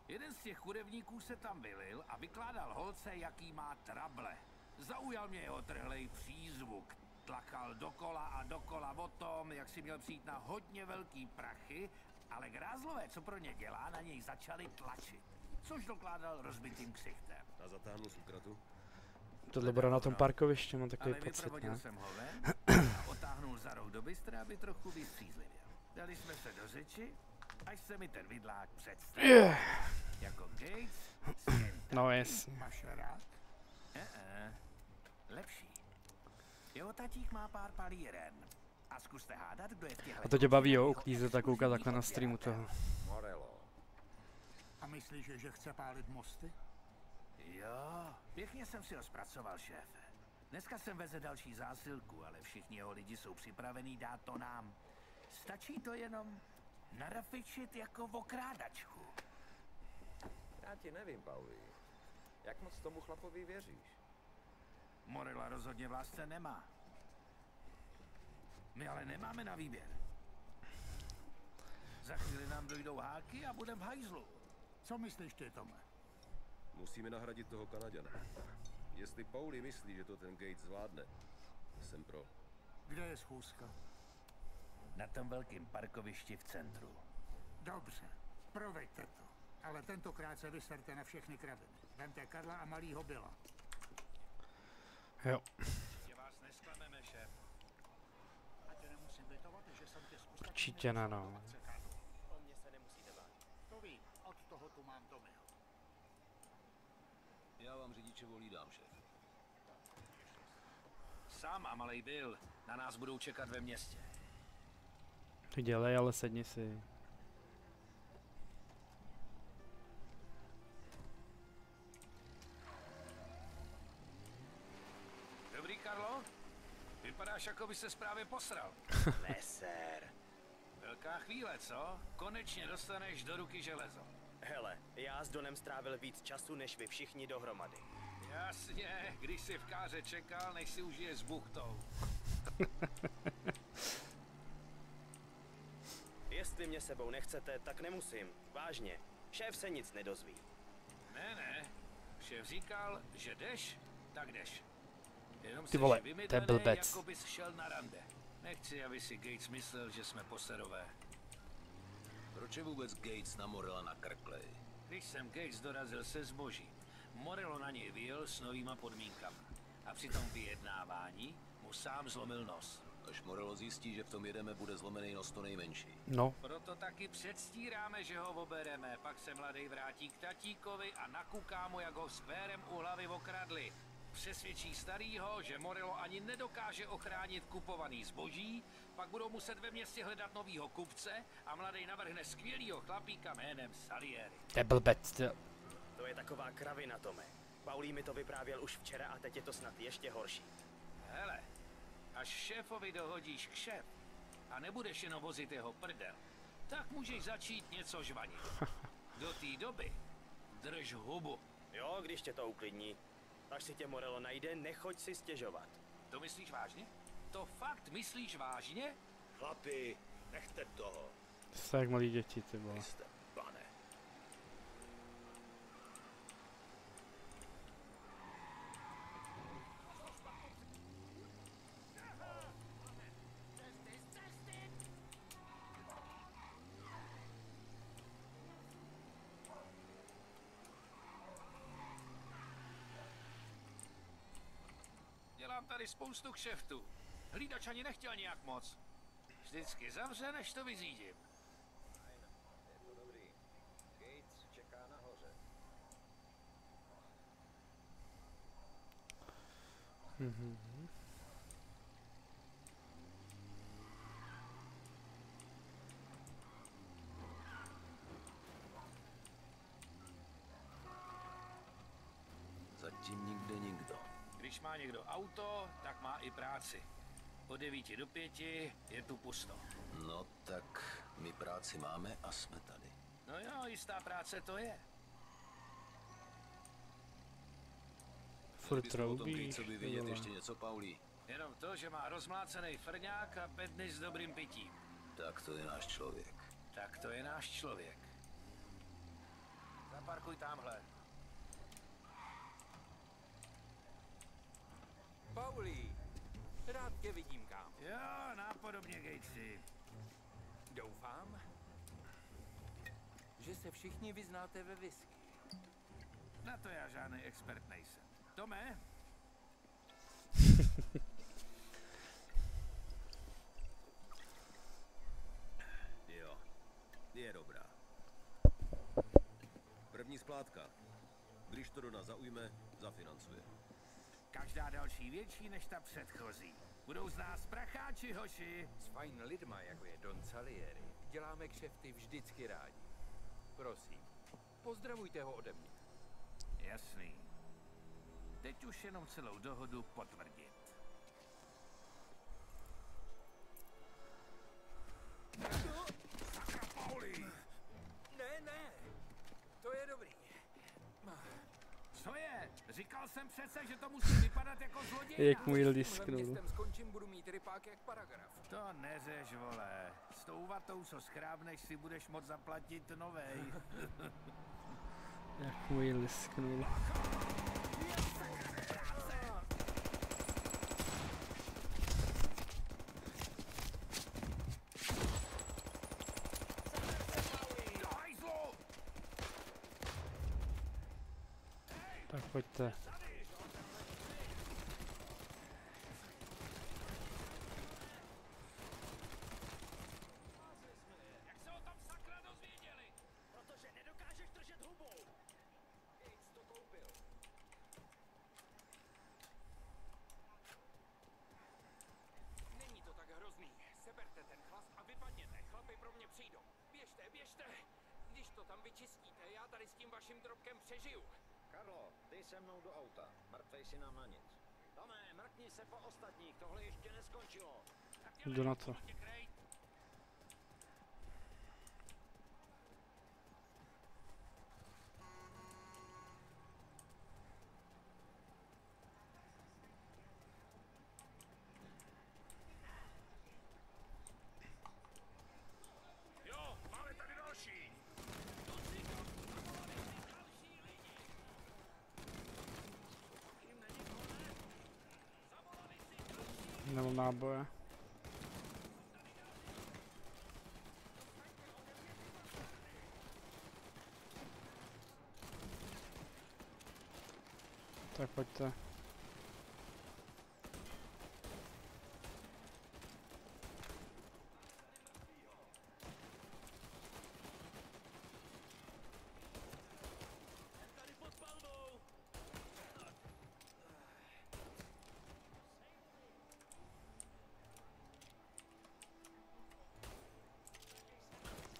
Jeden z těch chudevníků se tam vylil a vykládal holce, jaký má trable. Zaujal mě jeho trhlej přízvuk. Tlakal dokola a dokola o tom, jak si měl přijít na hodně velký prachy, ale grázlové, co pro ně dělá, na něj začali tlačit. Což dokládal rozbitým ksichtem. A zatáhnu z úkratu? Tohle bude na tom parkovišti, mám takový Ale pocit, vyprovodil ne? jsem ho ven a otáhnul za roh do bystra, aby trochu vystřízlivěl. Dali jsme se do řeči, až se mi ten vidlák představil. Jako Gates, No jasně. Máš rád? Lepší. Jeho tatík má pár palíren. A zkuste hádat, kdo je v těchto... A to tě baví, jo, uklízet a koukat takhle na streamu toho. Morello. A myslíš, že chce pálit mosty? Jo, pěkně jsem si ho zpracoval, šéfe. Dneska jsem veze další zásilku, ale všichni jeho lidi jsou připravení dát to nám. Stačí to jenom narafičit jako okrádačku. Já ti nevím, Pauli. Jak moc tomu chlapovi věříš? Morella rozhodně v lásce nemá. My ale nemáme na výběr. Za chvíli nám dojdou háky a budem v hajzlu. Co myslíš ty, Tome? Musíme nahradit toho Kanaďana. Jestli Pauli myslí, že to ten Gates zvládne, jsem pro. Kde je schůzka? Na tom velkém parkovišti v centru. Dobře, proveďte to. Ale tentokrát se vyserte na všechny kraviny. Vemte Karla a malýho Billa. Jo. Určitě vás nesklameme, šéf. A tě nemusím vytovat, že jsem tě zkusil. Určitě ne, no. O mě se nemusíte bát. To vím, od toho tu mám Tommyho. Já vám řidičovo lídám, šéf. Sám a malej Bill na nás budou čekat ve městě. Ty dělej, ale sedni si. Dobrý, Karlo? Vypadáš, jako by se právě posral. Neser. Velká chvíle, co? Konečně dostaneš do ruky železo. Hele, já s Donem strávil víc času, než vy všichni dohromady. Jasně, když si v káře čekal, než si užije s buchtou. Jestli mě sebou nechcete, tak nemusím. Vážně. Šéf se nic nedozví. Ne. Šéf říkal, že jdeš, tak jdeš. Jenom Ty vole, seš to je vymydlený, blbec. jako bys šel na rande. Nechci, aby si Gates myslel, že jsme poserové. Proč je vůbec Gates na Morella nakrklej? Když jsem Gates dorazil se zbožím, Morello na něj vyjel s novýma podmínkami. A při tom vyjednávání mu sám zlomil nos. Až Morello zjistí, že v tom jedeme, bude zlomený nos to nejmenší. No. Proto taky předstíráme, že ho obereme, pak se mladej vrátí k tatíkovi a nakuká mu, jak ho s pérem u hlavy okradli. Přesvědčí starýho, že Morello ani nedokáže ochránit kupovaný zboží, pak budou muset ve městě hledat novýho kupce a mladej navrhne skvělýho chlapíka jménem Salieri. To je blbec, to... To je taková kravina, Tome. Paulí mi to vyprávěl už včera a teď je to snad ještě horší. Hele, až šéfovi dohodíš kšef a nebudeš jenom vozit jeho prdel, tak můžeš začít něco žvanit. Do té doby drž hubu. Jo, když tě to uklidní. Až si tě Morello najde, nechoď si stěžovat. To myslíš vážně? To fakt myslíš vážně? Chlapi, nechte toho. Jste jak malí děti, ty vole. Jste, pane. Dělám tady spoustu kšeftů. Hlídač ani nechtěl nějak moc. Vždycky zavře, než to vyřídím. Je to dobrý. Gates čeká nahoře. Když má někdo auto, tak má i práci. Od 9 do 5 je tu pusto. No tak my práci máme a jsme tady. No jo, jistá práce to je. Furt Bychom o tom troubíš, Gatesovi ty vědět vole. ještě něco, Pauli? Jenom to, že má rozmlácený frňák a bedny s dobrým pitím. Tak to je náš člověk. Tak to je náš člověk. Zaparkuj tamhle. Pauli, rád tě vidím, kámo. Jo, nápodobně, Gatesy. Doufám, že se všichni vyznáte ve whisky. Na to já žádný expert nejsem. Tome? Jo, je dobrá. První splátka. Když to do nás zaujme, zafinancuje. Každá další větší než ta předchozí. Budou z nás pracháči, hoši. S fajn lidma, jako je Don Salieri, děláme kšefty vždycky rádi. Prosím, pozdravujte ho ode mě. Jasný. Teď už jenom celou dohodu potvrdit. Sakra, Pauli! Ne, to je dobrý. Co je? Říkal jsem přece, že to musí vypadat jako zloděj. Jak můj lisknul. Městem skončím, budu mít rypák jak paragraf. To neřeš, vole. S tou vatou, co schrábneš, si budeš moct zaplatit novej. Jak můj lisknul. Tak pojďte. Protože nedokážeš držet hubu. Gates to koupil. Není to tak hrozný. Seberte ten chlast a vypadněte. Chlapi pro mě přijdou. Běžte. Když to tam vyčistíte, já tady s tím vaším drobkem přežiju. Karlo, ty se mnou do auta. Mrtvej si nám na nic. Tome, mrkni se po ostatních, tohle ještě neskončilo. Jdu na to. Jo, máme tady další. Nemám náboje. Tak pojďte.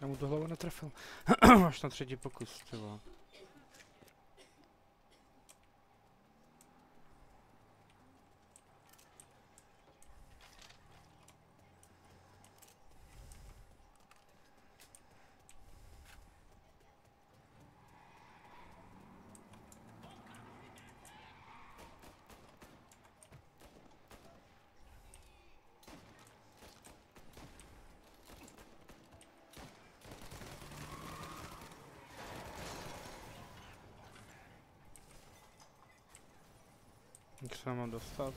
Já mu tu hlavu netrefil. Až na třetí pokus, ty vole. Jak se mám dostat?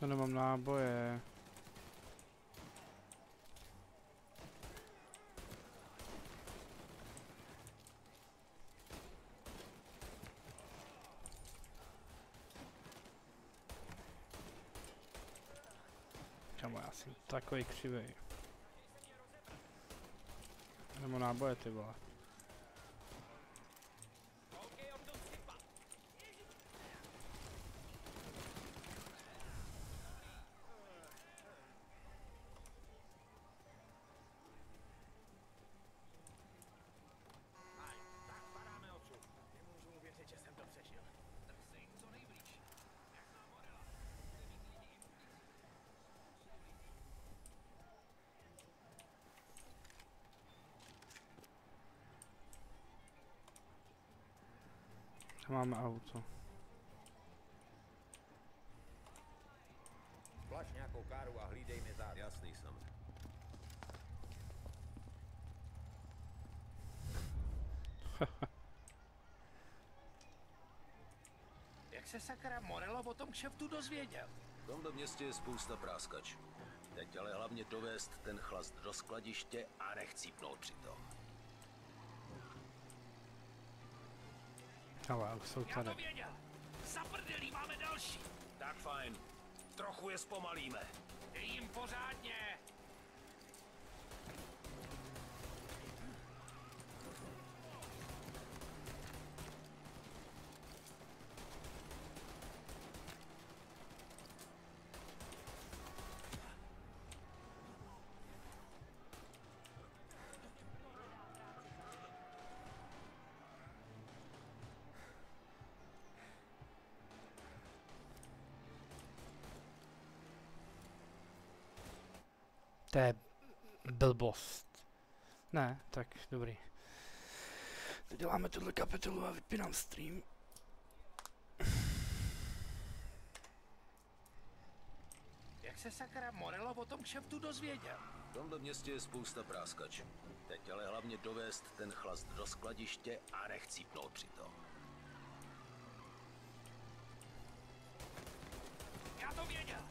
Já nemám náboje. Čemu, já jsem takový křivej. Nebo náboje, ty vole. Máme auto. Plač nějakou káru a hlídej mi záda. Jasný, sam. Jak se sakra Morello o tom kšeftu dozvěděl? V tomhle městě je spousta práskačů. Teď ale hlavně dovést ten chlast do skladiště a nechcípnout přitom. Ale už jsou Já tady. to věděl! Za prdelí máme další! Tak fajn. Trochu je zpomalíme. Dej jim pořádně! To je blbost. Ne, tak dobrý. Děláme tuhle kapitolu a vypínám stream. Jak se sakra Morello o tom kšeftu dozvěděl? V tomhle městě je spousta práskačů. Teď ale hlavně dovést ten chlast do skladiště a nechcípnout přitom. Já to věděl!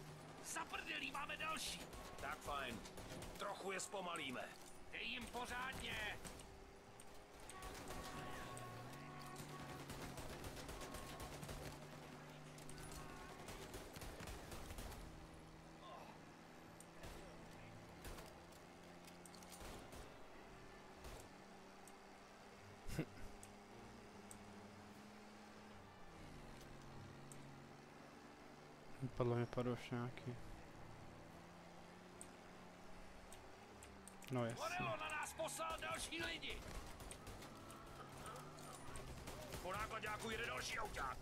Za prdelí máme další! Tak fajn. Trochu je zpomalíme. Dej jim pořádně! Podle mě padl nějaký. No jasně. Morello na nás poslal další lidi! Po nákladáku jede další auták.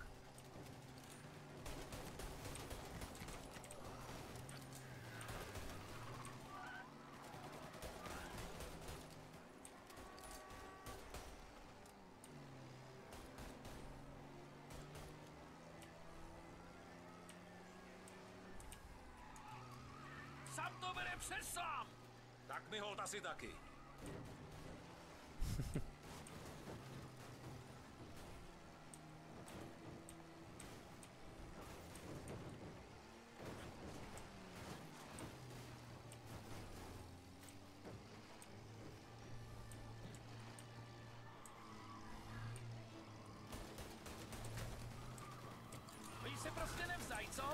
Sam to bere přes slám! Tak mi holt asi taky. Oni se prostě nevzají, co?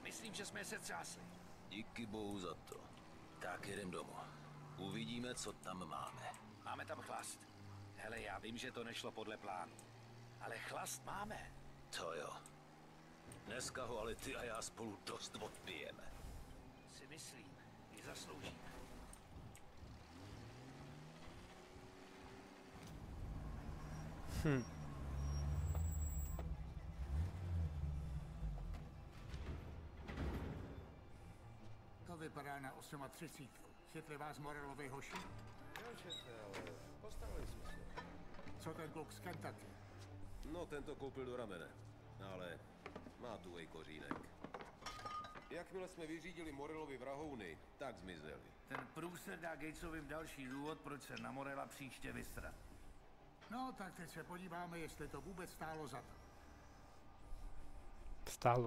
Myslím, že jsme se třásli. Díky bohu za to. Tak jedem domů. Uvidíme, co tam máme. Máme tam chlast. Hele, já vím, že to nešlo podle plánu. Ale chlast máme. To jo. Dneska ho ale ty a já spolu dost odpijeme. Si myslím, ji zasloužíme. vypadá na 38. Chytli vás Morelovi hoši? Jo, šefe, ale postarali jsme se. Co ten kluk z Kentucky? No, ten to koupil do ramene. Ale má tuhej kořínek. Jakmile jsme vyřídili Morelovi vrahouny, tak zmizeli. Ten průser dá Gatesovým další důvod, proč se na Morela příště vysrat. No, tak teď se podíváme, jestli to vůbec stálo za to.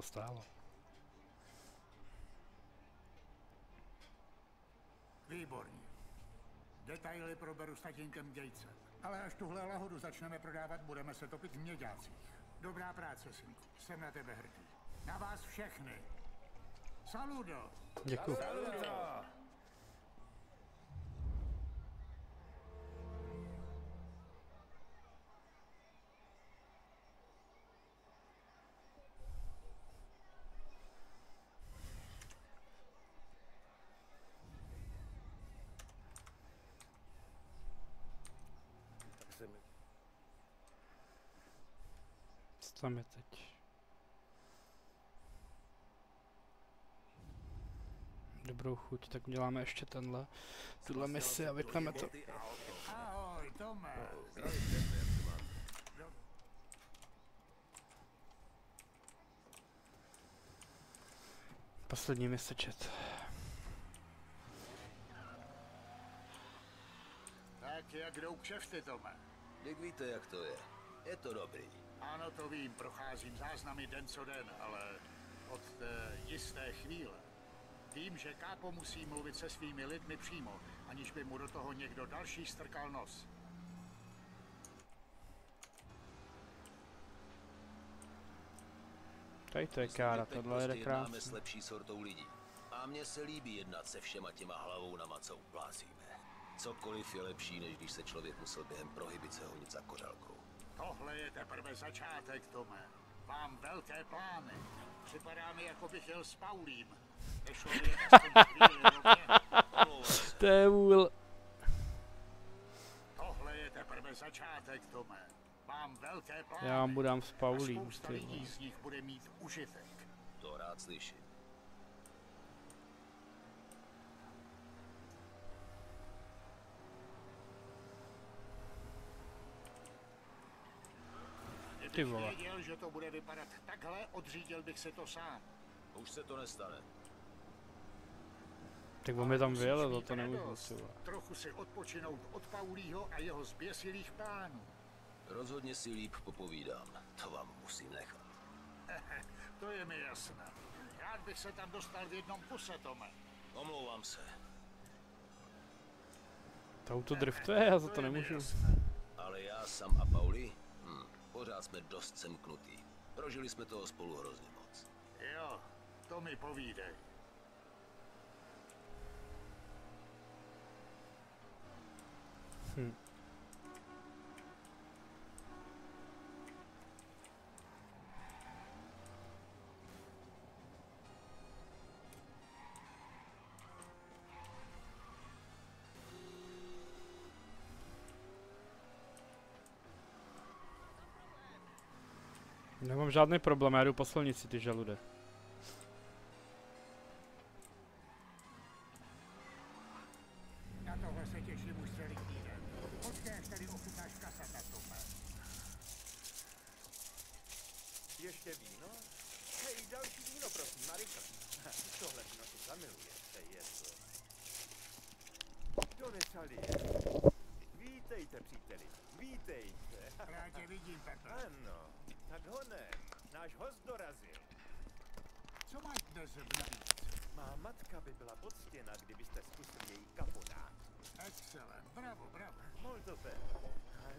Stálo. Výborně. Detaily proberu s tatínkem Gatesem. Ale až tuhle lahodu začneme prodávat, budeme se topit v měďácích. Dobrá práce, synku. Jsem na tebe hrdý. Na vás všechny. Saludo. Děkuju. Saludo. Co tam je teď? Dobrou chuť, tak uděláme ještě tuhle misi a vypneme to. Ahoj, Tome. Poslední mise chat. Tak jak jdou kšefty, Tome? Jak víte, jak to je? Je to dobrý. Ano, to vím, procházím záznamy den co den, ale od té jisté chvíle. Vím, že kápo musí mluvit se svými lidmi přímo, aniž by mu do toho někdo další strkal nos. Tady to je kára, tohle je jednáme krásný. s lepší sortou lidí. A mně se líbí jednat se všema těma hlavounama, co uplácíme. Cokoliv je lepší, než když se člověk musel během prohibice honit za kořálkou. Tohle je teprve začátek, Tome. Mám velké plány. Připadá mi, jako bych jel s Paulím. Nešlo mi jen aspoň chvíli rovně. To je vůl. Tohle je teprve začátek, Tome. Mám velké plány. Já vám budám s Paulím. A spousta lidí z nich bude mít užitek. To rád slyším. Kdybych věděl, že to bude vypadat takhle, odřídil bych si to sám. Už se to nestane. Tak on mi tam vyjel, za to nemůžu třeba. Trochu si odpočinout od Paulího a jeho zběsilých plánů. Rozhodně si líp popovídám. To vám musím nechat. To je mi jasné. Rád bych se tam dostal v jednom kuse, Tome. Omlouvám se. To auto driftuje, já za to nemůžu. Ale já, Sam a Pauli? Pořád jsme dost semknutý. Prožili jsme toho spolu hrozně moc. Jo, to mi povídej. Nemám žádný problém, já jdu po silnici, ty žalude. Na tohle se těším už celý týden. Počkej, až tady ochutnáš kasata, Tome. Ještě víno? Hej, další víno, prosím, Marika. Tohle víno si zamilujete, je to. Done Salieri. Vítejte, příteli, vítejte. Rád tě vidím, Pepe. Ano, tak honem, náš host dorazil. Co máš dnes v nabídce? Má matka by byla poctěna, kdybyste zkusili její kaponát. Excelent, bravo, bravo. Molto bene.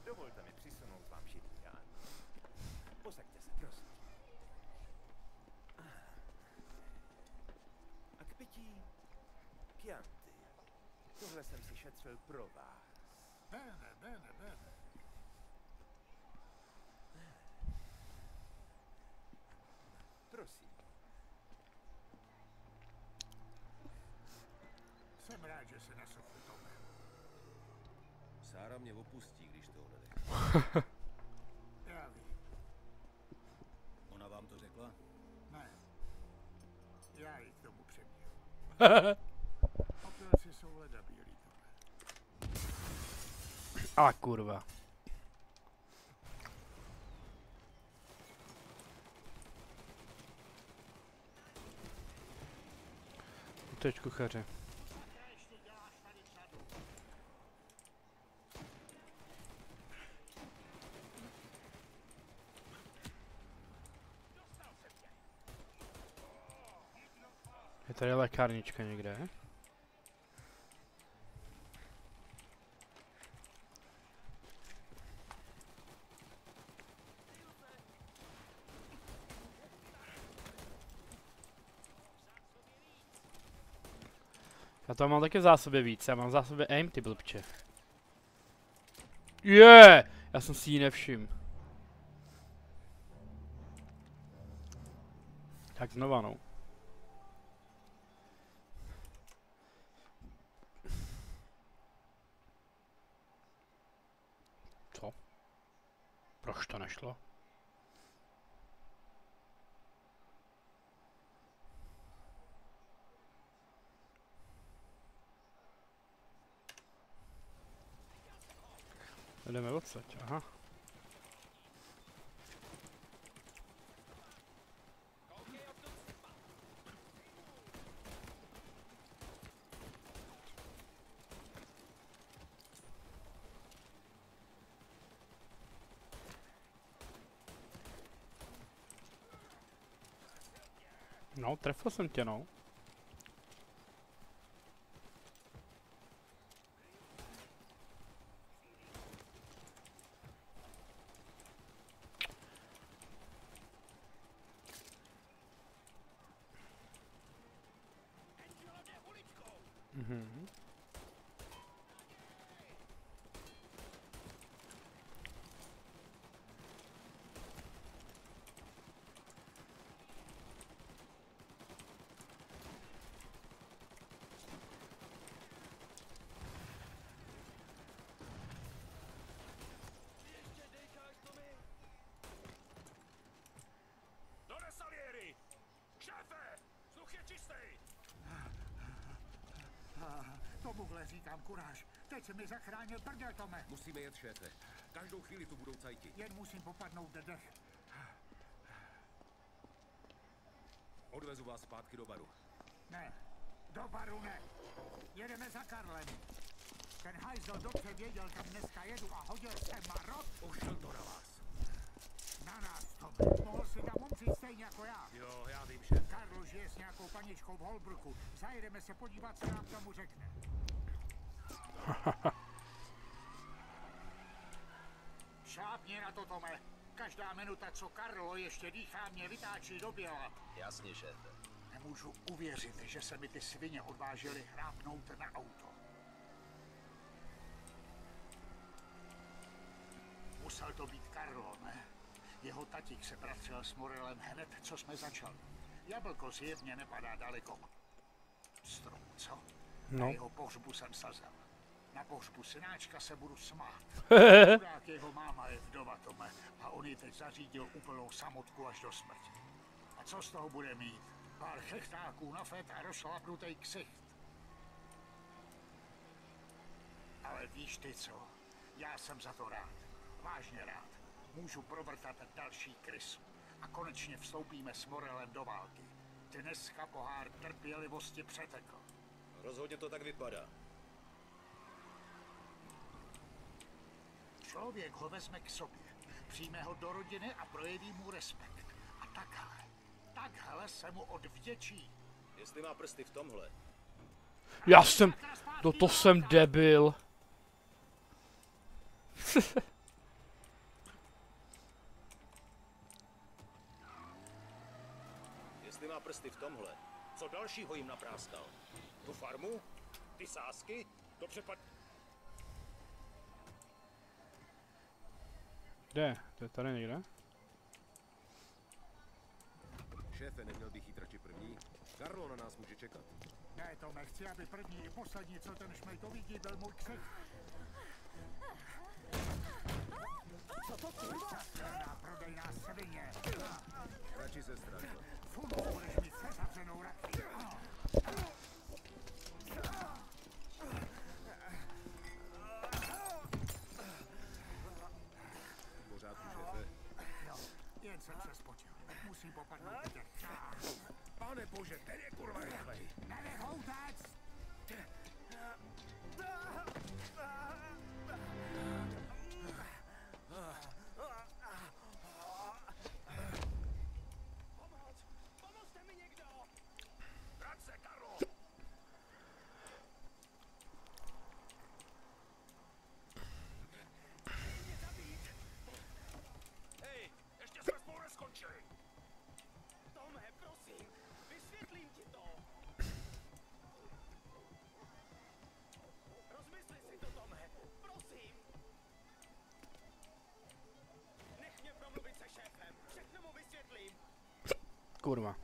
Dovolte mi přisunout vám šitňán. Posaďte se, prosím. A k pití Chianti. Tohle jsem si šetřil pro vás. Bene, bene, bene. Prosím. Jsem rád, že se nasochl, Tome. Sára mě opustí, když toho nenechám. Já vím. Ona vám to řekla? Ne. Já ji k tomu přeměl. A kurva. Uteč kuchaře. Je tady lékárnička někde? Já tam mám taky v zásobě víc, já mám v zásobě aim, ty blbče. Já jsem si ji nevšiml. Tak znova no. Co? Proč to nešlo? Jdeme odsaď, aha. No, trefil jsem tě, no. Mhm. Dones Salieri! Šéfe! Vzduch je čistý! Tomuhle říkám kuráž. Teď jsi mi zachránil prdel, Tome. Musíme jet, šéfe. Každou chvíli tu budou cajti. Jen musím popadnout dech. Odvezu vás zpátky do baru. Ne, do baru ne. Jedeme za Karlem. Ten hajzl dobře věděl, kam dneska jedu a hodil jsem marot. Ušel to na vás. Na nás, Tome. Mohl si tam umřít stejně jako já. Jo, já vím, šéfe. Karlo žije s nějakou paničkou v Holbrooku. Zajedeme se podívat, co nám tomu řekne. Šlápni na to, Tome. Každá minuta, co Karlo ještě dýchá, mě vytáčí do běla. Jasně, šéfe. Nemůžu uvěřit, že se mi ty svině odvážily hrápnout na auto. Musel to být Karlo, ne? Jeho tatík se bratřil s Morelem hned, co jsme začali. Jablko zjevně nepadá daleko. Strom, co? No. Na jeho pohřbu jsem sazel. Na pohřbu synáčka se budu smát. Chudák jeho máma je vdova, Tome, a on ji teď zařídil úplnou samotku až do smrti. A co z toho bude mít? Pár chechtáků na fet a rozšlapnutej ksicht. Ale víš ty co? Já jsem za to rád. Vážně rád. Můžu provrtat další krysu. A konečně vstoupíme s Morelem do války. Dneska pohár trpělivosti přetekl. Rozhodně to tak vypadá. Člověk ho vezme k sobě, přijme ho do rodiny a projeví mu respekt. A takhle se mu odvděčí. Jestli má prsty v tomhle. Já jsem... To jsem debil. Jestli má prsty v tomhle, co dalšího jim napráskal? Tu farmu? Ty sázky? To přepad... Kde? To je tady někde? Šéfe, neměl bych jít radši první? Karlo na nás může čekat. Ne, Tome, chci, aby první i poslední, co ten šmejt uvidí, byl můj ksicht. Co to kurva? Častelná prodejná svině. Radši se ztratil. Furt budeš mít se zavřenou raky. kurva.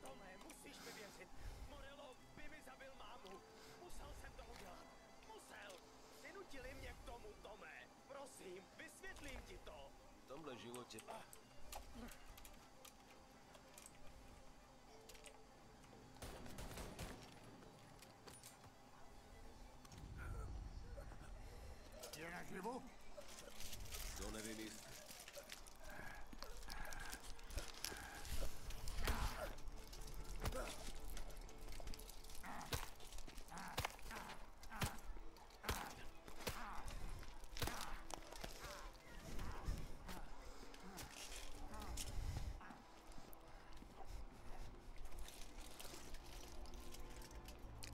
Tome, musíš mi věřit. Morello by mi zabil mámu. Musel jsem to udělat. Musel. Přinutili mě k tomu, Tome. Prosím, vysvětlím ti to. V tomhle životě... Je naživu? To nevím jistě.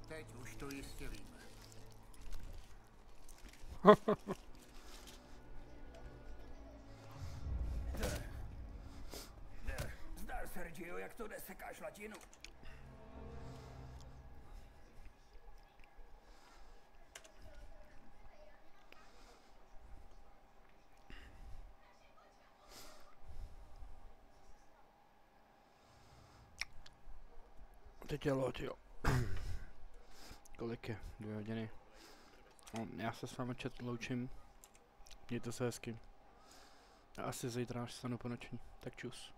Teď už to jistě víme. Zdar, Sergio, jak to nesekáš latinu? Teď je loď, jo. Kolik je? 2 hodiny. No, já se s vámi loučím. Mějte se hezky. A asi zítra až stanu po noční. Tak čus.